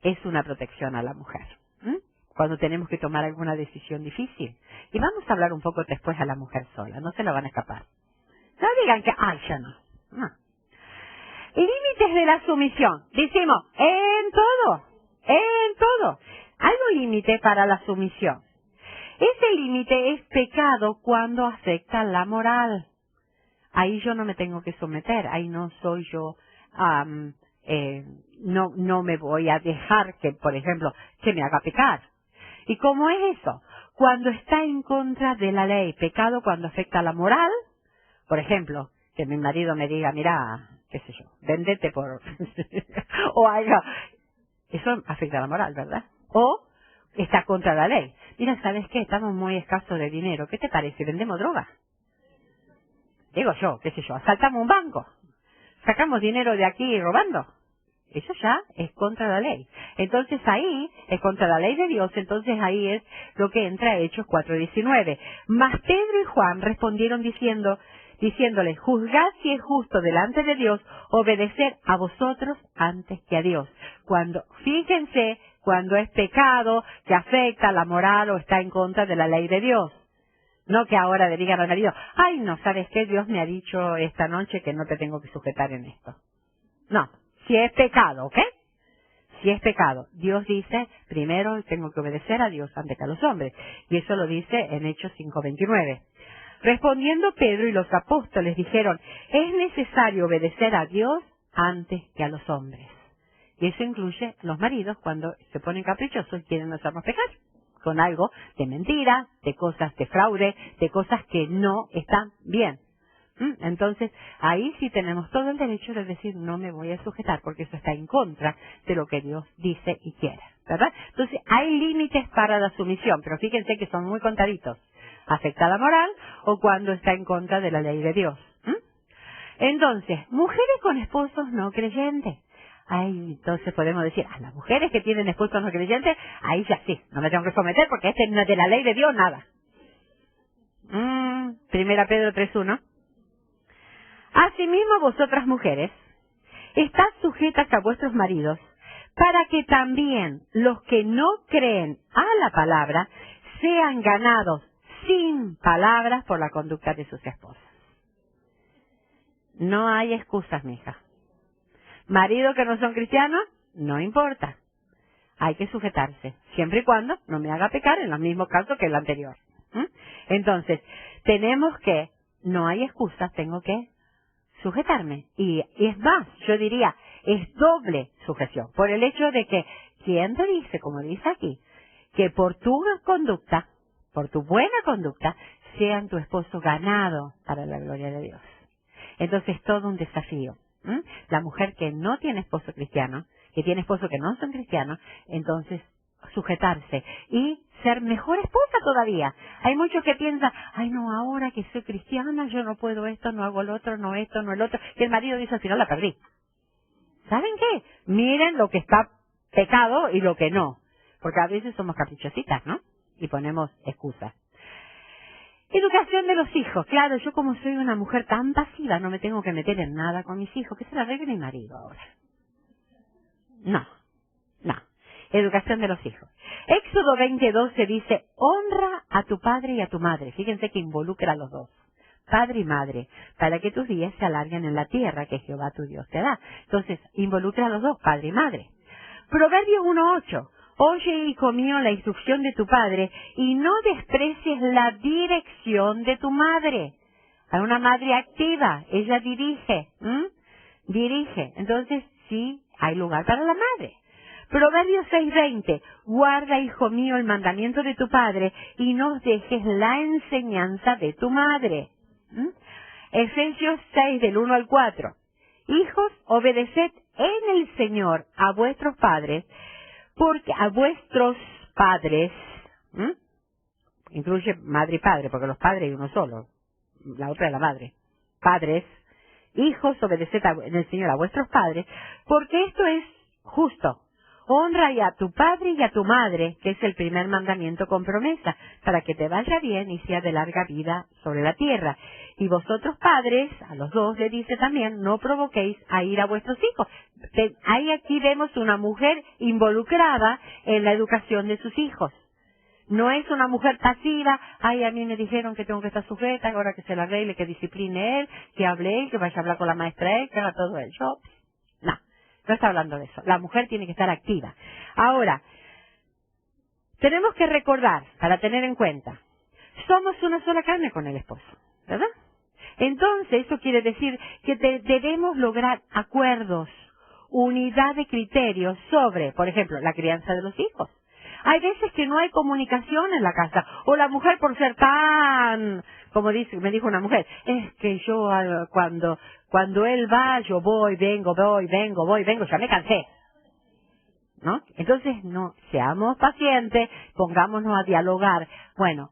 es una protección a la mujer. Cuando tenemos que tomar alguna decisión difícil. Y vamos a hablar un poco después a la mujer sola, no se la van a escapar. No digan que, ay, ya no. No. Límites de la sumisión. Decimos, en todo. Hay un límite para la sumisión. Ese límite es pecado cuando afecta la moral. Ahí yo no me tengo que someter, ahí no soy yo, no me voy a dejar que, por ejemplo, que me haga pecar. ¿Y cómo es eso? Cuando está en contra de la ley, pecado cuando afecta la moral, por ejemplo, que mi marido me diga, mira, qué sé yo, véndete por... o algo. Eso afecta a la moral, ¿verdad? O está contra la ley. Mira, ¿sabes qué? Estamos muy escasos de dinero. ¿Qué te parece? ¿Vendemos droga? Digo yo, qué sé yo, asaltamos un banco. Sacamos dinero de aquí robando. Eso ya es contra la ley. Entonces ahí es contra la ley de Dios, entonces ahí es lo que entra Hechos 4:19. Mas Pedro y Juan respondieron diciéndole, juzgad si es justo delante de Dios obedecer a vosotros antes que a Dios. Fíjense, cuando es pecado que afecta la moral o está en contra de la ley de Dios. No que ahora le digan al marido, ay no, ¿sabes qué? Dios me ha dicho esta noche que no te tengo que sujetar en esto. No, si es pecado, ¿ok? Si es pecado. Dios dice, primero tengo que obedecer a Dios antes que a los hombres. Y eso lo dice en Hechos 5:29. Respondiendo Pedro y los apóstoles dijeron, es necesario obedecer a Dios antes que a los hombres. Y eso incluye los maridos cuando se ponen caprichosos y quieren hacernos pecar. Con algo de mentira, de cosas de fraude, de cosas que no están bien. Entonces, ahí sí tenemos todo el derecho de decir, no me voy a sujetar, porque eso está en contra de lo que Dios dice y quiere, ¿verdad? Entonces, hay límites para la sumisión, pero fíjense que son muy contaditos. Afecta la moral o cuando está en contra de la ley de Dios. Entonces, mujeres con esposos no creyentes. Ahí entonces podemos decir, a las mujeres que tienen esposos no creyentes, ahí ya sí, no me tengo que someter porque no es de la ley de Dios nada. Primera Pedro 3:1. Asimismo vosotras mujeres, estad sujetas a vuestros maridos, para que también los que no creen a la palabra sean ganados sin palabras por la conducta de sus esposas. No hay excusas, mija. Maridos que no son cristianos, no importa. Hay que sujetarse, siempre y cuando no me haga pecar en los mismos casos que el anterior. Entonces, no hay excusas, tengo que sujetarme. Y es más, yo diría, es doble sujeción. Por el hecho de que, ¿quién te dice, como dice aquí, que por tu conducta, por tu buena conducta, sean tu esposo ganado para la gloria de Dios? Entonces, todo un desafío. La mujer que no tiene esposo cristiano, que tiene esposo que no son cristianos, entonces sujetarse y ser mejor esposa todavía. Hay muchos que piensan, ay no, ahora que soy cristiana yo no puedo esto, no hago lo otro, no esto, no el otro. Y el marido dice, al final la perdí. ¿Saben qué? Miren lo que está pecado y lo que no. Porque a veces somos caprichositas, ¿no? Y ponemos excusas. Educación de los hijos. Claro, yo como soy una mujer tan pasiva, no me tengo que meter en nada con mis hijos. Que se la arregle mi marido ahora. No. Educación de los hijos. Éxodo 20:12 dice, honra a tu padre y a tu madre. Fíjense que involucra a los dos. Padre y madre, para que tus días se alarguen en la tierra que Jehová tu Dios te da. Entonces, involucra a los dos, padre y madre. Proverbios 1:8. Oye, hijo mío, la instrucción de tu padre y no desprecies la dirección de tu madre. Hay una madre activa, ella dirige, dirige. Entonces, sí, hay lugar para la madre. Proverbios 6:20, guarda, hijo mío, el mandamiento de tu padre y no dejes la enseñanza de tu madre. Efesios 6, del 1 al 4. Hijos, obedeced en el Señor a vuestros padres, porque a vuestros padres, incluye madre y padre, porque los padres hay uno solo, la otra es la madre. Padres, hijos, obedeced en el Señor a vuestros padres, porque esto es justo. Honra a tu padre y a tu madre, que es el primer mandamiento con promesa, para que te vaya bien y sea de larga vida sobre la tierra. Y vosotros padres, a los dos le dice también, no provoquéis a ir a vuestros hijos. Ahí aquí vemos una mujer involucrada en la educación de sus hijos. No es una mujer pasiva, ay, a mí me dijeron que tengo que estar sujeta, ahora que se la arregle, que discipline él, que hable él, que vaya a hablar con la maestra él, que haga todo él. Yo, no está hablando de eso. La mujer tiene que estar activa. Ahora, tenemos que recordar, para tener en cuenta, somos una sola carne con el esposo, ¿verdad? Entonces, eso quiere decir que debemos lograr acuerdos, unidad de criterios sobre, por ejemplo, la crianza de los hijos. Hay veces que no hay comunicación en la casa, o la mujer por ser tan, como me dijo una mujer, es que yo cuando él va, yo voy, vengo, ya me cansé. ¿No? Entonces, no, seamos pacientes, pongámonos a dialogar. Bueno,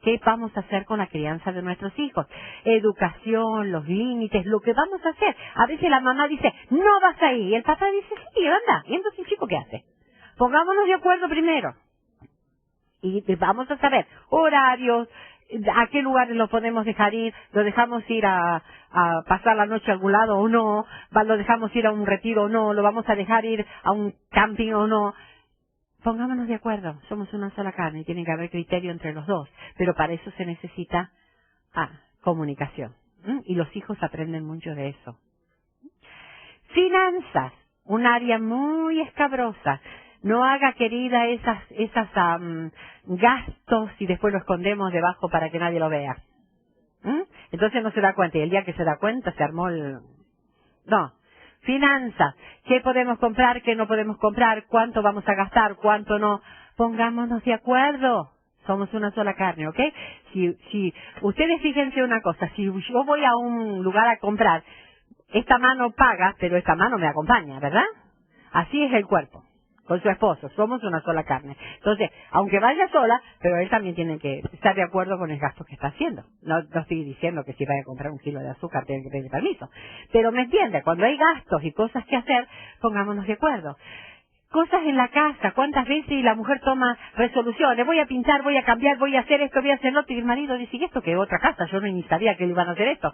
¿qué vamos a hacer con la crianza de nuestros hijos? Educación, los límites, lo que vamos a hacer. A veces la mamá dice, no vas a ir, y el papá dice, sí, anda. ¿Y entonces el chico qué hace? Pongámonos de acuerdo primero. Y vamos a saber horarios, a qué lugares lo podemos dejar ir, lo dejamos ir a pasar la noche a algún lado o no, lo dejamos ir a un retiro o no, lo vamos a dejar ir a un camping o no. Pongámonos de acuerdo, somos una sola carne y tiene que haber criterio entre los dos, pero para eso se necesita comunicación. Y los hijos aprenden mucho de eso. Finanzas, un área muy escabrosa. No haga, querida, esas gastos y después lo escondemos debajo para que nadie lo vea. Entonces no se da cuenta, y el día que se da cuenta se armó el... No. Finanzas. ¿Qué podemos comprar? ¿Qué no podemos comprar? ¿Cuánto vamos a gastar? ¿Cuánto no? Pongámonos de acuerdo. Somos una sola carne, ¿ok? Si ustedes fíjense una cosa, si yo voy a un lugar a comprar, esta mano paga, pero esta mano me acompaña, ¿verdad? Así es el cuerpo. Con su esposo, somos una sola carne. Entonces, aunque vaya sola, pero él también tiene que estar de acuerdo con el gasto que está haciendo. No estoy diciendo que si vaya a comprar 1 kilo de azúcar tiene que pedir permiso. Pero me entiende, cuando hay gastos y cosas que hacer, pongámonos de acuerdo. Cosas en la casa, ¿cuántas veces la mujer toma resoluciones? Voy a pintar, voy a cambiar, voy a hacer esto, voy a hacer lo otro, y el marido dice, ¿y esto qué? Otra casa, yo ni sabía que le iban a hacer esto.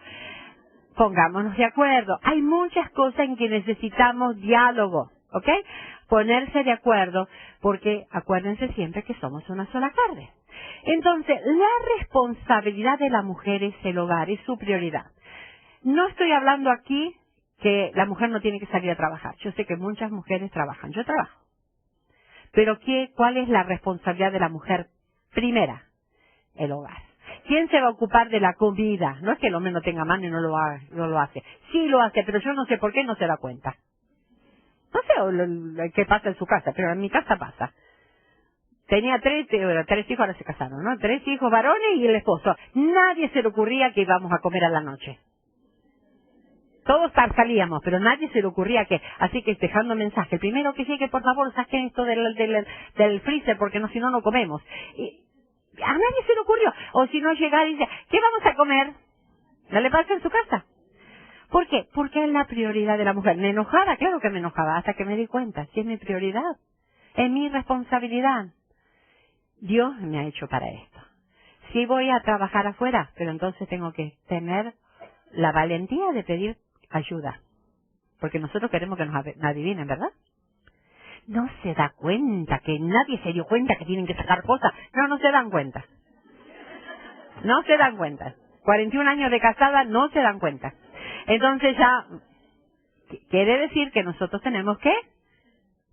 Pongámonos de acuerdo. Hay muchas cosas en que necesitamos diálogo, ¿ok? Ponerse de acuerdo, porque acuérdense siempre que somos una sola carne. Entonces, la responsabilidad de la mujer es el hogar, es su prioridad. No estoy hablando aquí que la mujer no tiene que salir a trabajar. Yo sé que muchas mujeres trabajan, yo trabajo. Pero ¿cuál es la responsabilidad de la mujer primera? El hogar. ¿Quién se va a ocupar de la comida? No es que el hombre no tenga mano y no lo hace. Sí lo hace, pero yo no sé por qué no se da cuenta. No sé qué pasa en su casa, pero en mi casa pasa. Tenía 3 hijos, ahora se casaron, ¿no? 3 hijos varones y el esposo. Nadie se le ocurría que íbamos a comer a la noche. Todos salíamos, pero nadie se le ocurría que... Así que dejando mensaje, el primero que llegue, por favor, saquen esto del freezer, porque si no, no comemos. Y a nadie se le ocurrió. O si no, llegar y dice, ¿qué vamos a comer? ¿No le pasa en su casa? ¿Por qué? Porque es la prioridad de la mujer. ¿Me enojaba? Claro que me enojaba, hasta que me di cuenta. Si es mi prioridad, es mi responsabilidad. Dios me ha hecho para esto. Sí voy a trabajar afuera, pero entonces tengo que tener la valentía de pedir ayuda. Porque nosotros queremos que nos adivinen, ¿verdad? No se da cuenta, que nadie se dio cuenta que tienen que sacar cosas. No se dan cuenta. No se dan cuenta. 41 años de casada, no se dan cuenta. Entonces ya quiere decir que nosotros tenemos que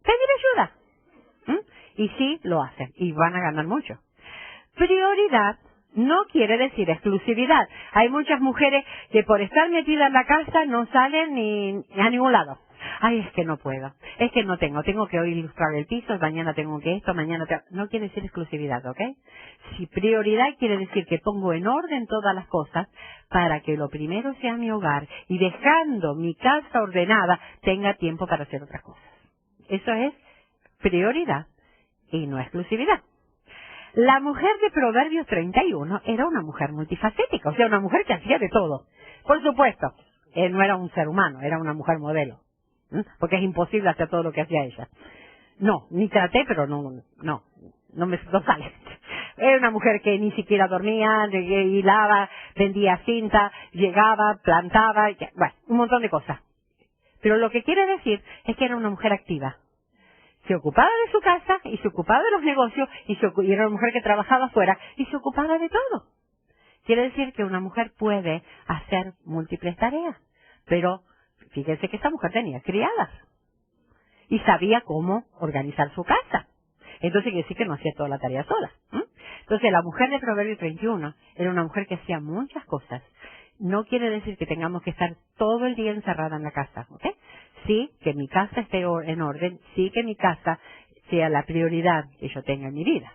pedir ayuda. Y sí, lo hacen. Y van a ganar mucho. Prioridad no quiere decir exclusividad. Hay muchas mujeres que por estar metidas en la casa no salen ni a ningún lado. Ay, es que no puedo, es que no tengo que hoy ilustrar el piso, mañana tengo que esto, no quiere decir exclusividad, ¿ok? Si prioridad quiere decir que pongo en orden todas las cosas para que lo primero sea mi hogar y dejando mi casa ordenada tenga tiempo para hacer otras cosas. Eso es prioridad y no exclusividad. La mujer de Proverbios 31 era una mujer multifacética, o sea, una mujer que hacía de todo. Por supuesto, no era un ser humano, era una mujer modelo. Porque es imposible hacer todo lo que hacía ella. No, ni traté, pero no sale. Era una mujer que ni siquiera dormía, hilaba, vendía cinta, llegaba, plantaba, bueno, un montón de cosas. Pero lo que quiere decir es que era una mujer activa. Se ocupaba de su casa y se ocupaba de los negocios y era una mujer que trabajaba afuera y se ocupaba de todo. Quiere decir que una mujer puede hacer múltiples tareas, pero fíjense que esta mujer tenía criadas y sabía cómo organizar su casa. Entonces quiere decir que no hacía toda la tarea sola. Entonces la mujer de Proverbios 31 era una mujer que hacía muchas cosas. No quiere decir que tengamos que estar todo el día encerrada en la casa, ¿ok? Sí, que mi casa esté en orden, sí que mi casa sea la prioridad que yo tenga en mi vida.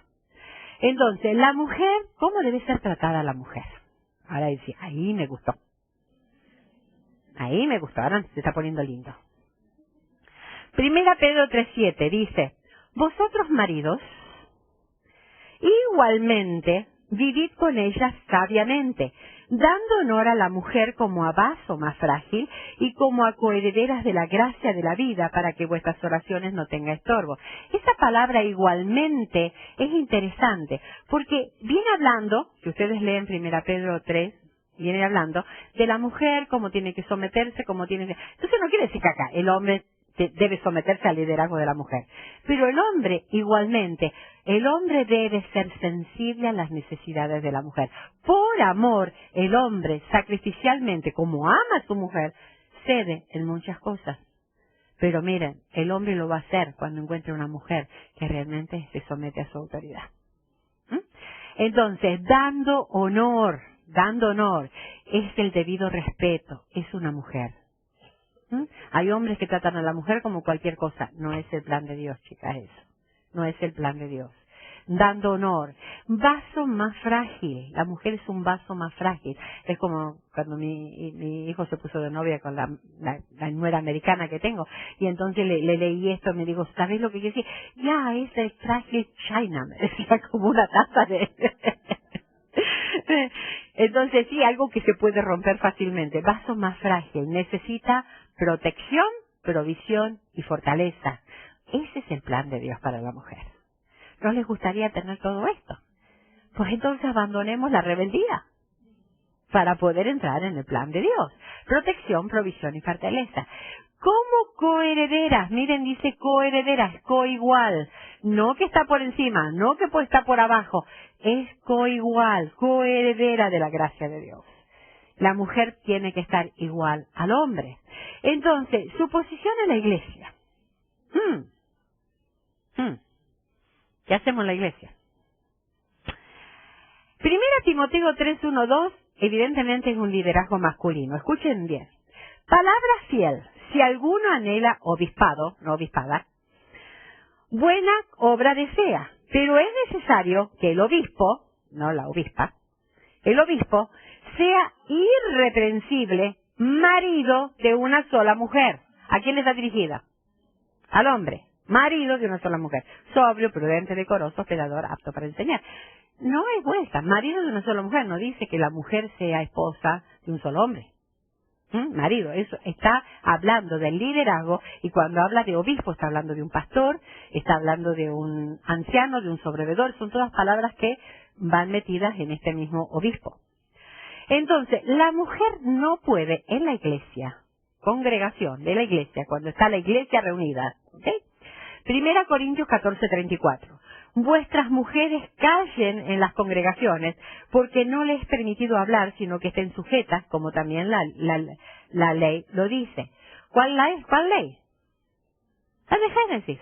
Entonces, la mujer, ¿cómo debe ser tratada la mujer? Ahora dice, ahí me gustó. Ahí me gustó, ahora se está poniendo lindo. Primera Pedro 3:7 dice, vosotros maridos, igualmente, vivid con ellas sabiamente, dando honor a la mujer como a vaso más frágil y como a coherederas de la gracia de la vida para que vuestras oraciones no tengan estorbo. Esa palabra igualmente es interesante porque viene hablando, si ustedes leen Primera Pedro 3, viene hablando de la mujer, cómo tiene que someterse, cómo tiene que... Entonces no quiere decir que acá el hombre debe someterse al liderazgo de la mujer. Pero el hombre, igualmente, el hombre debe ser sensible a las necesidades de la mujer. Por amor, el hombre, sacrificialmente, como ama a su mujer, cede en muchas cosas. Pero miren, el hombre lo va a hacer cuando encuentre una mujer que realmente se somete a su autoridad. Entonces, dando honor, es el debido respeto, es una mujer. Hay hombres que tratan a la mujer como cualquier cosa. No es el plan de Dios, chicas, eso. No es el plan de Dios. Dando honor. Vaso más frágil. La mujer es un vaso más frágil. Es como cuando mi hijo se puso de novia con la nuera americana que tengo. Y entonces le leí esto y me digo, ¿sabes lo que quiere decir? Ya, es el frágil China. Me decía como una taza de... Entonces sí, algo que se puede romper fácilmente. Vaso más frágil. Necesita protección, provisión y fortaleza. Ese es el plan de Dios para la mujer. ¿No les gustaría tener todo esto? Pues entonces abandonemos la rebeldía para poder entrar en el plan de Dios. Protección, provisión y fortaleza. ¿Cómo coherederas? Miren, dice coherederas, coigual. No que está por encima, no que está por abajo. Es coigual, coheredera de la gracia de Dios. La mujer tiene que estar igual al hombre. Entonces, su posición en la iglesia. ¿Qué hacemos en la iglesia? Primera Timoteo 3:1-2, evidentemente es un liderazgo masculino. Escuchen bien. Palabra fiel. Si alguno anhela obispado, no obispada, buena obra desea. Pero es necesario que el obispo, no la obispa, el obispo sea irreprensible, marido de una sola mujer. ¿A quién le está dirigida? Al hombre. Marido de una sola mujer. Sobrio, prudente, decoroso, hospedador, apto para enseñar. No es vuelta. Marido de una sola mujer no dice que la mujer sea esposa de un solo hombre. Marido, eso está hablando del liderazgo, y cuando habla de obispo está hablando de un pastor, está hablando de un anciano, de un sobrevedor. Son todas palabras que van metidas en este mismo obispo. Entonces, la mujer no puede en la iglesia, congregación de la iglesia, cuando está la iglesia reunida, ¿ok? Primera Corintios 14:34. Vuestras mujeres callen en las congregaciones, porque no les es permitido hablar, sino que estén sujetas, como también la ley lo dice. ¿Cuál ley? ¿Cuál ley? La de Génesis.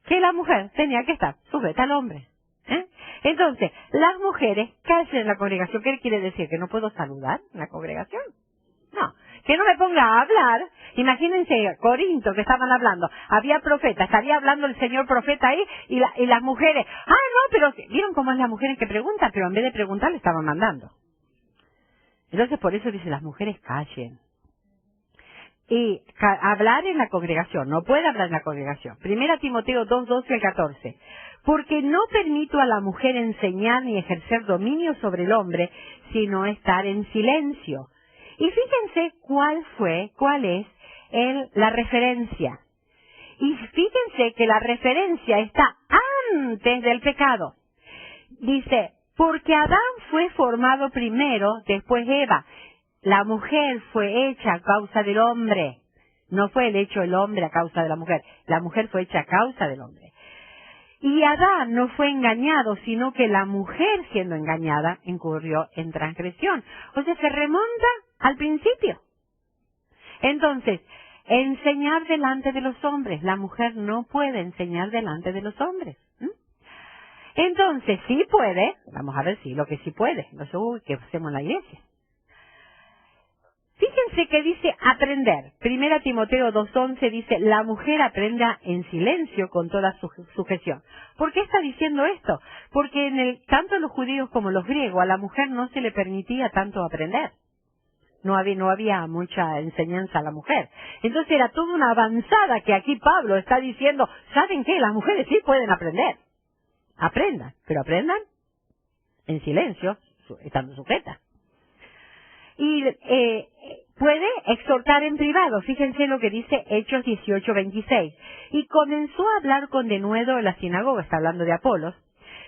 Que la mujer tenía que estar sujeta al hombre. Entonces, las mujeres callen en la congregación. ¿Qué quiere decir? ¿Que no puedo saludar en la congregación? No. Que no me ponga a hablar. Imagínense, Corinto, que estaban hablando. Había profetas, estaría hablando el señor profeta ahí, y las mujeres, no, pero, ¿vieron cómo es las mujeres que preguntan? Pero en vez de preguntar, le estaban mandando. Entonces, por eso dice, las mujeres callen. Y hablar en la congregación, no puede hablar en la congregación. 1 Timoteo 2, 12 al 14. Porque no permito a la mujer enseñar ni ejercer dominio sobre el hombre, sino estar en silencio. Y fíjense cuál es la referencia. Y fíjense que la referencia está antes del pecado. Dice, porque Adán fue formado primero, después Eva. La mujer fue hecha a causa del hombre. No fue el hecho del hombre a causa de la mujer. La mujer fue hecha a causa del hombre. Y Adán no fue engañado, sino que la mujer, siendo engañada, incurrió en transgresión. O sea, se remonta al principio. Entonces, enseñar delante de los hombres. La mujer no puede enseñar delante de los hombres. Entonces, sí puede. Vamos a ver si lo que sí puede. No sé, ¿qué hacemos en la iglesia? Fíjense que dice aprender. 1 Timoteo 2:11 dice, la mujer aprenda en silencio con toda sujeción. ¿Por qué está diciendo esto? Porque tanto los judíos como los griegos, a la mujer no se le permitía tanto aprender. No había mucha enseñanza a la mujer. Entonces era toda una avanzada que aquí Pablo está diciendo, ¿saben qué? Las mujeres sí pueden aprender. Aprendan, pero aprendan en silencio, estando sujetas. Y puede exhortar en privado. Fíjense lo que dice Hechos 18:26. Y comenzó a hablar con denuedo en la sinagoga, está hablando de Apolos.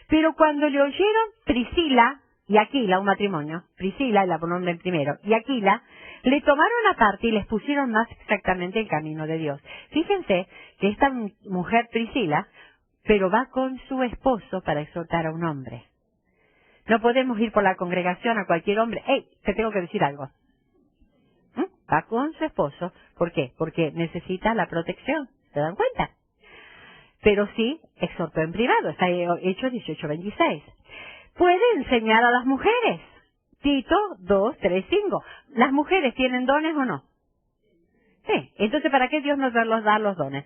Pero cuando le oyeron Priscila y Aquila, un matrimonio, Priscila, la nombre primero, y Aquila, le tomaron aparte y les pusieron más exactamente el camino de Dios. Fíjense que esta mujer Priscila, pero va con su esposo para exhortar a un hombre. No podemos ir por la congregación a cualquier hombre. ¡Ey! Te tengo que decir algo. Va con su esposo. ¿Por qué? Porque necesita la protección. ¿Se dan cuenta? Pero sí, exhortó en privado. Está Hechos 18:26. Puede enseñar a las mujeres. Tito 2:3-5. ¿Las mujeres tienen dones o no? Sí. Entonces, ¿para qué Dios nos da los dones?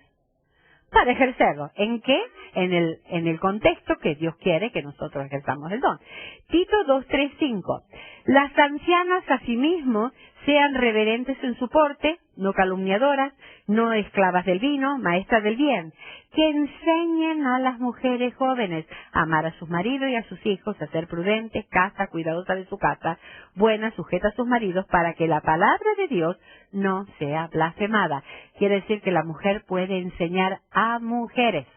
Para ejercerlo. ¿En qué? En el contexto que Dios quiere que nosotros ejerzamos el don. Tito 2:3-5. Las ancianas asimismo sean reverentes en su porte, no calumniadoras, no esclavas del vino, maestras del bien, que enseñen a las mujeres jóvenes a amar a sus maridos y a sus hijos, a ser prudentes, castas, cuidadosas de su casa, buenas, sujetas a sus maridos, para que la palabra de Dios no sea blasfemada. Quiere decir que la mujer puede enseñar a mujeres.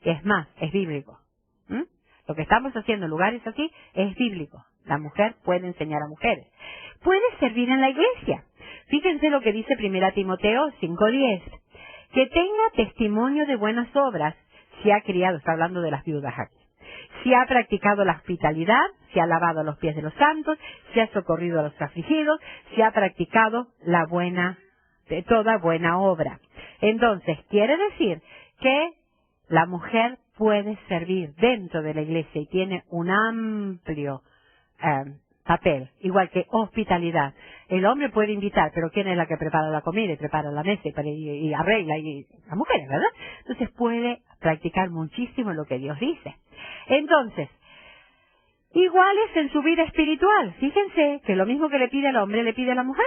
Es más, es bíblico. Lo que estamos haciendo en lugares así es bíblico. La mujer puede enseñar a mujeres. Puede servir en la iglesia. Fíjense lo que dice 1 Timoteo 5:10. Que tenga testimonio de buenas obras, si ha criado, está hablando de las viudas aquí, si ha practicado la hospitalidad, si ha lavado los pies de los santos, si ha socorrido a los afligidos, si ha practicado toda buena obra. Entonces, quiere decir que la mujer puede servir dentro de la iglesia y tiene un amplio papel, igual que hospitalidad. El hombre puede invitar, pero ¿quién es la que prepara la comida y prepara la mesa y arregla? Y la mujer, ¿verdad? Entonces puede practicar muchísimo lo que Dios dice. Entonces, iguales en su vida espiritual. Fíjense que lo mismo que le pide al hombre, le pide a la mujer.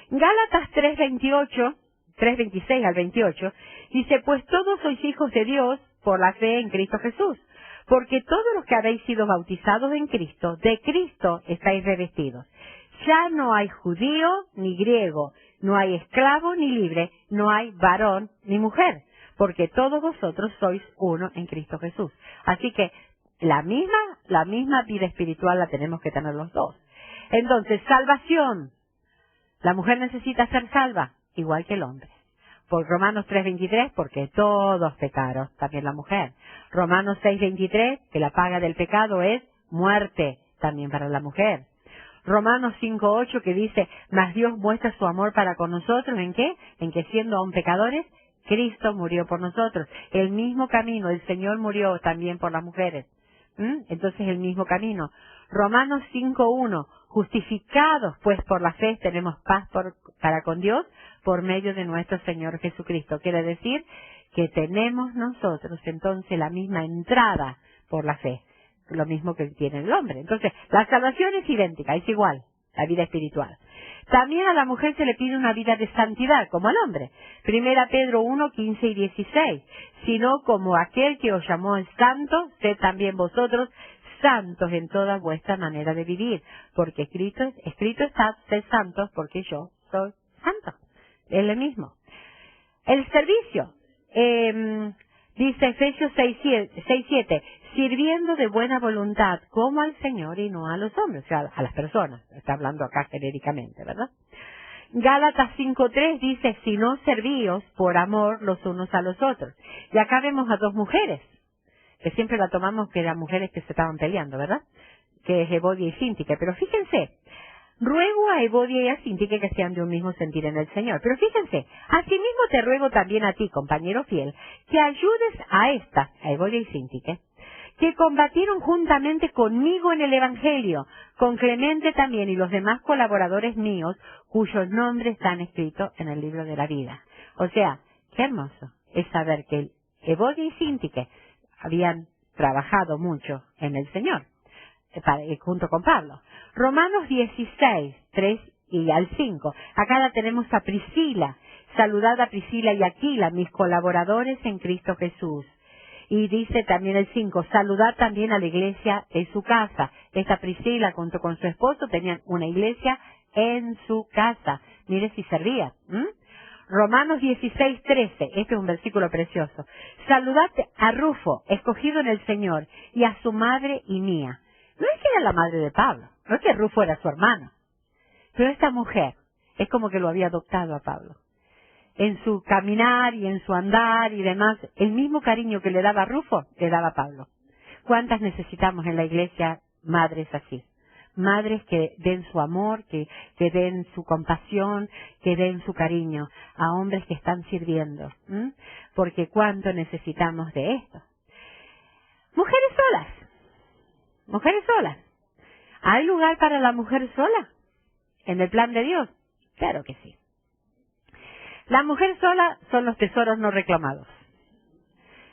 Gálatas 3:26 al 28, dice, pues todos sois hijos de Dios por la fe en Cristo Jesús. Porque todos los que habéis sido bautizados en Cristo, de Cristo estáis revestidos. Ya no hay judío ni griego, no hay esclavo ni libre, no hay varón ni mujer, porque todos vosotros sois uno en Cristo Jesús. Así que la misma vida espiritual la tenemos que tener los dos. Entonces, salvación. La mujer necesita ser salva, igual que el hombre. Por Romanos 3:23, porque todos pecaron, también la mujer. Romanos 6:23, que la paga del pecado es muerte, también para la mujer. Romanos 5:8, que dice, mas Dios muestra su amor para con nosotros, ¿en qué? En que siendo aún pecadores, Cristo murió por nosotros. El mismo camino, el Señor murió también por las mujeres, Entonces el mismo camino. Romanos 5:1, justificados pues por la fe tenemos paz para con Dios por medio de nuestro Señor Jesucristo. Quiere decir que tenemos nosotros entonces la misma entrada por la fe, lo mismo que tiene el hombre. Entonces la salvación es idéntica, es igual, la vida espiritual. También a la mujer se le pide una vida de santidad, como al hombre. 1 Pedro 1:15 y 16. Sino como aquel que os llamó es santo, sed también vosotros santos en toda vuestra manera de vivir. Porque escrito está, sed santos porque yo soy santo. Es lo mismo. El servicio, dice Efesios 6:7, sirviendo de buena voluntad como al Señor y no a los hombres, o sea, a las personas. Está hablando acá genéricamente, ¿verdad? Gálatas 5:3 dice, si no servíos por amor los unos a los otros. Y acá vemos a dos mujeres, que siempre la tomamos que eran mujeres que se estaban peleando, ¿verdad? Que es Evodia y Síntique. Pero fíjense, ruego a Evodia y a Síntique que sean de un mismo sentir en el Señor. Pero fíjense, asimismo te ruego también a ti, compañero fiel, que ayudes a estas, a Evodia y Síntique, que combatieron juntamente conmigo en el Evangelio, con Clemente también y los demás colaboradores míos, cuyos nombres están escritos en el libro de la vida. O sea, qué hermoso es saber que Evodia y Síntique habían trabajado mucho en el Señor, junto con Pablo. Romanos 16:3 y al 5. Acá la tenemos a Priscila. Saludad a Priscila y Aquila, mis colaboradores en Cristo Jesús. Y dice también el 5, saludad también a la iglesia en su casa. Esta Priscila junto con su esposo tenían una iglesia en su casa. Mire si servía. Romanos 16:13, este es un versículo precioso. Saludad a Rufo, escogido en el Señor, y a su madre y mía. No es que era la madre de Pablo, no es que Rufo era su hermano. Pero esta mujer es como que lo había adoptado a Pablo. En su caminar y en su andar y demás, el mismo cariño que le daba Rufo, le daba Pablo. ¿Cuántas necesitamos en la iglesia madres así? Madres que den su amor, que den su compasión, que den su cariño a hombres que están sirviendo. Porque cuánto necesitamos de esto. Mujeres solas. Mujeres solas. ¿Hay lugar para la mujer sola en el plan de Dios? Claro que sí. La mujer sola son los tesoros no reclamados.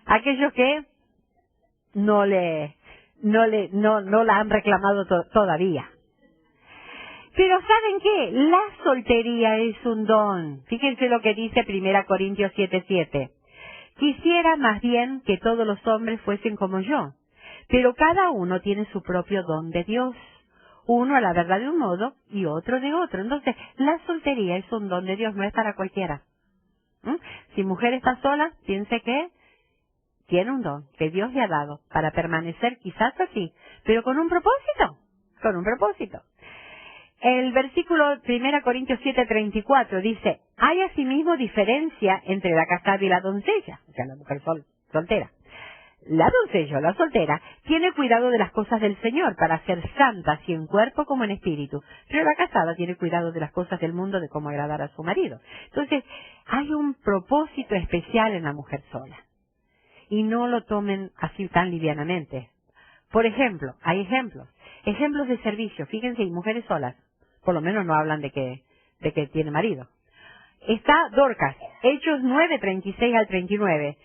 Aquellos que no la han reclamado todavía. Pero ¿saben qué? La soltería es un don. Fíjense lo que dice 1 Corintios 7:7. Quisiera más bien que todos los hombres fuesen como yo, pero cada uno tiene su propio don de Dios. Uno a la verdad de un modo y otro de otro. Entonces, la soltería es un don de Dios, no es para cualquiera. Si mujer está sola, piense que tiene un don que Dios le ha dado para permanecer quizás así, pero con un propósito, con un propósito. El versículo 1 Corintios 7:34 dice, hay asimismo diferencia entre la casada y la doncella, o sea, la mujer soltera. La doncella o la soltera tiene cuidado de las cosas del Señor para ser santa, así en cuerpo como en espíritu. Pero la casada tiene cuidado de las cosas del mundo, de cómo agradar a su marido. Entonces, hay un propósito especial en la mujer sola. Y no lo tomen así tan livianamente. Por ejemplo, hay ejemplos. Ejemplos de servicio. Fíjense, y mujeres solas. Por lo menos no hablan de que tiene marido. Está Dorcas. Hechos 9:36 al 39.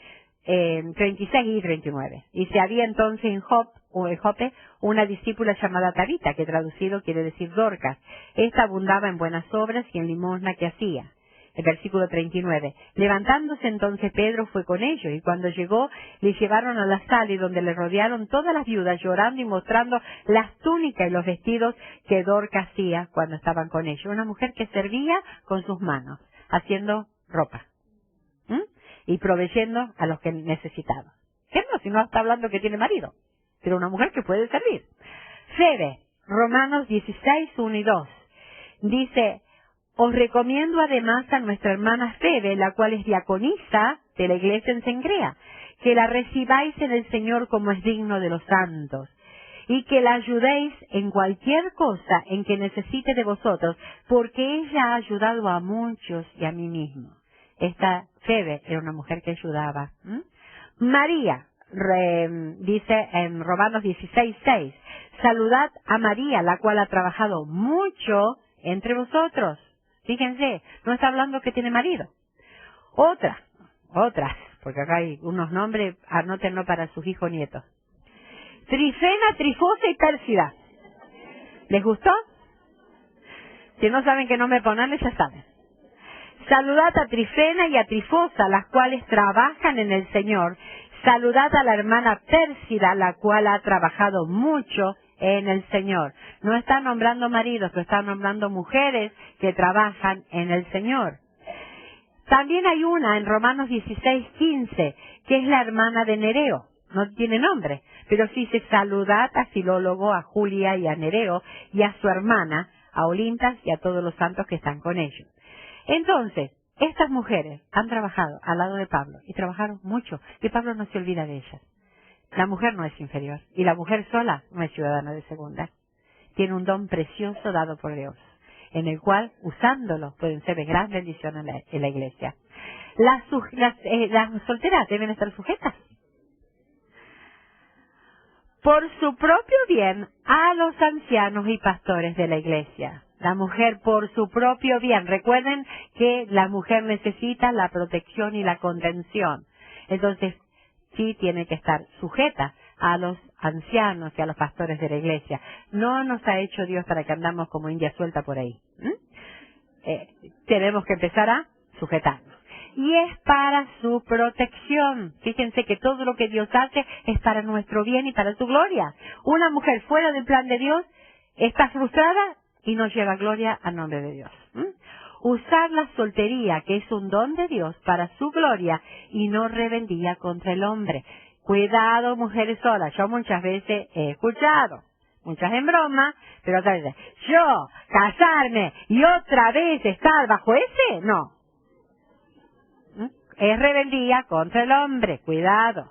36 y 39. Y se había entonces en Jope una discípula llamada Tabita, que traducido quiere decir Dorcas. Esta abundaba en buenas obras y en limosna que hacía. El versículo 39. Levantándose entonces Pedro fue con ellos, y cuando llegó le llevaron a la sala, y donde le rodearon todas las viudas llorando y mostrando las túnicas y los vestidos que Dorcas hacía cuando estaban con ellos. Una mujer que servía con sus manos, haciendo ropa. Y proveyendo a los que necesitaban. ¿Qué no? Si no está hablando que tiene marido, pero una mujer que puede servir. Febe, Romanos 16:1 y 2. Dice, os recomiendo además a nuestra hermana Febe, la cual es diaconisa de la iglesia en Cencrea, que la recibáis en el Señor como es digno de los santos, y que la ayudéis en cualquier cosa en que necesite de vosotros, porque ella ha ayudado a muchos y a mí mismo. Esta Febe era una mujer que ayudaba. María, dice en Romanos 16:6, saludad a María, la cual ha trabajado mucho entre vosotros. Fíjense, no está hablando que tiene marido. Otras, porque acá hay unos nombres, anótenlo para sus hijos nietos. Trifena, Trifosa y Pérsida. ¿Les gustó? Si no saben qué nombre ponerle, ya saben. Saludad a Trifena y a Trifosa, las cuales trabajan en el Señor. Saludad a la hermana Pérsida, la cual ha trabajado mucho en el Señor. No está nombrando maridos, lo está nombrando mujeres que trabajan en el Señor. También hay una en Romanos 16:15, que es la hermana de Nereo. No tiene nombre, pero sí dice saludad a Filólogo, a Julia y a Nereo, y a su hermana, a Olintas y a todos los santos que están con ellos. Entonces, estas mujeres han trabajado al lado de Pablo, y trabajaron mucho, y Pablo no se olvida de ellas. La mujer no es inferior, y la mujer sola no es ciudadana de segunda. Tiene un don precioso dado por Dios, en el cual, usándolo, pueden ser de gran bendición en la iglesia. Las solteras deben estar sujetas, por su propio bien, a los ancianos y pastores de la iglesia. La mujer por su propio bien. Recuerden que la mujer necesita la protección y la contención. Entonces, sí tiene que estar sujeta a los ancianos y a los pastores de la iglesia. No nos ha hecho Dios para que andamos como india suelta por ahí. Tenemos que empezar a sujetarnos. Y es para su protección. Fíjense que todo lo que Dios hace es para nuestro bien y para su gloria. Una mujer fuera del plan de Dios está frustrada y no lleva gloria al nombre de Dios. Usar la soltería, que es un don de Dios, para su gloria y no rebeldía contra el hombre. Cuidado, mujeres solas. Yo muchas veces he escuchado, muchas en broma, pero otras veces, yo casarme y otra vez estar bajo ese, no. Es rebeldía contra el hombre. Cuidado.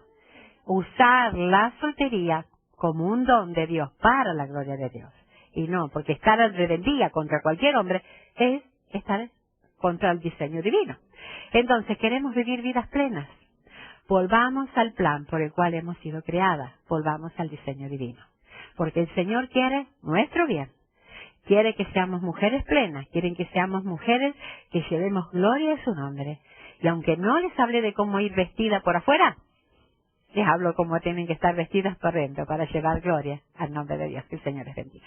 Usar la soltería como un don de Dios para la gloria de Dios. Y no, porque estar en rebeldía contra cualquier hombre es estar contra el diseño divino. Entonces, queremos vivir vidas plenas. Volvamos al plan por el cual hemos sido creadas. Volvamos al diseño divino. Porque el Señor quiere nuestro bien. Quiere que seamos mujeres plenas. Quiere que seamos mujeres que llevemos gloria a su nombre. Y aunque no les hable de cómo ir vestida por afuera, les hablo cómo tienen que estar vestidas por dentro para llevar gloria al nombre de Dios. Que el Señor les bendiga.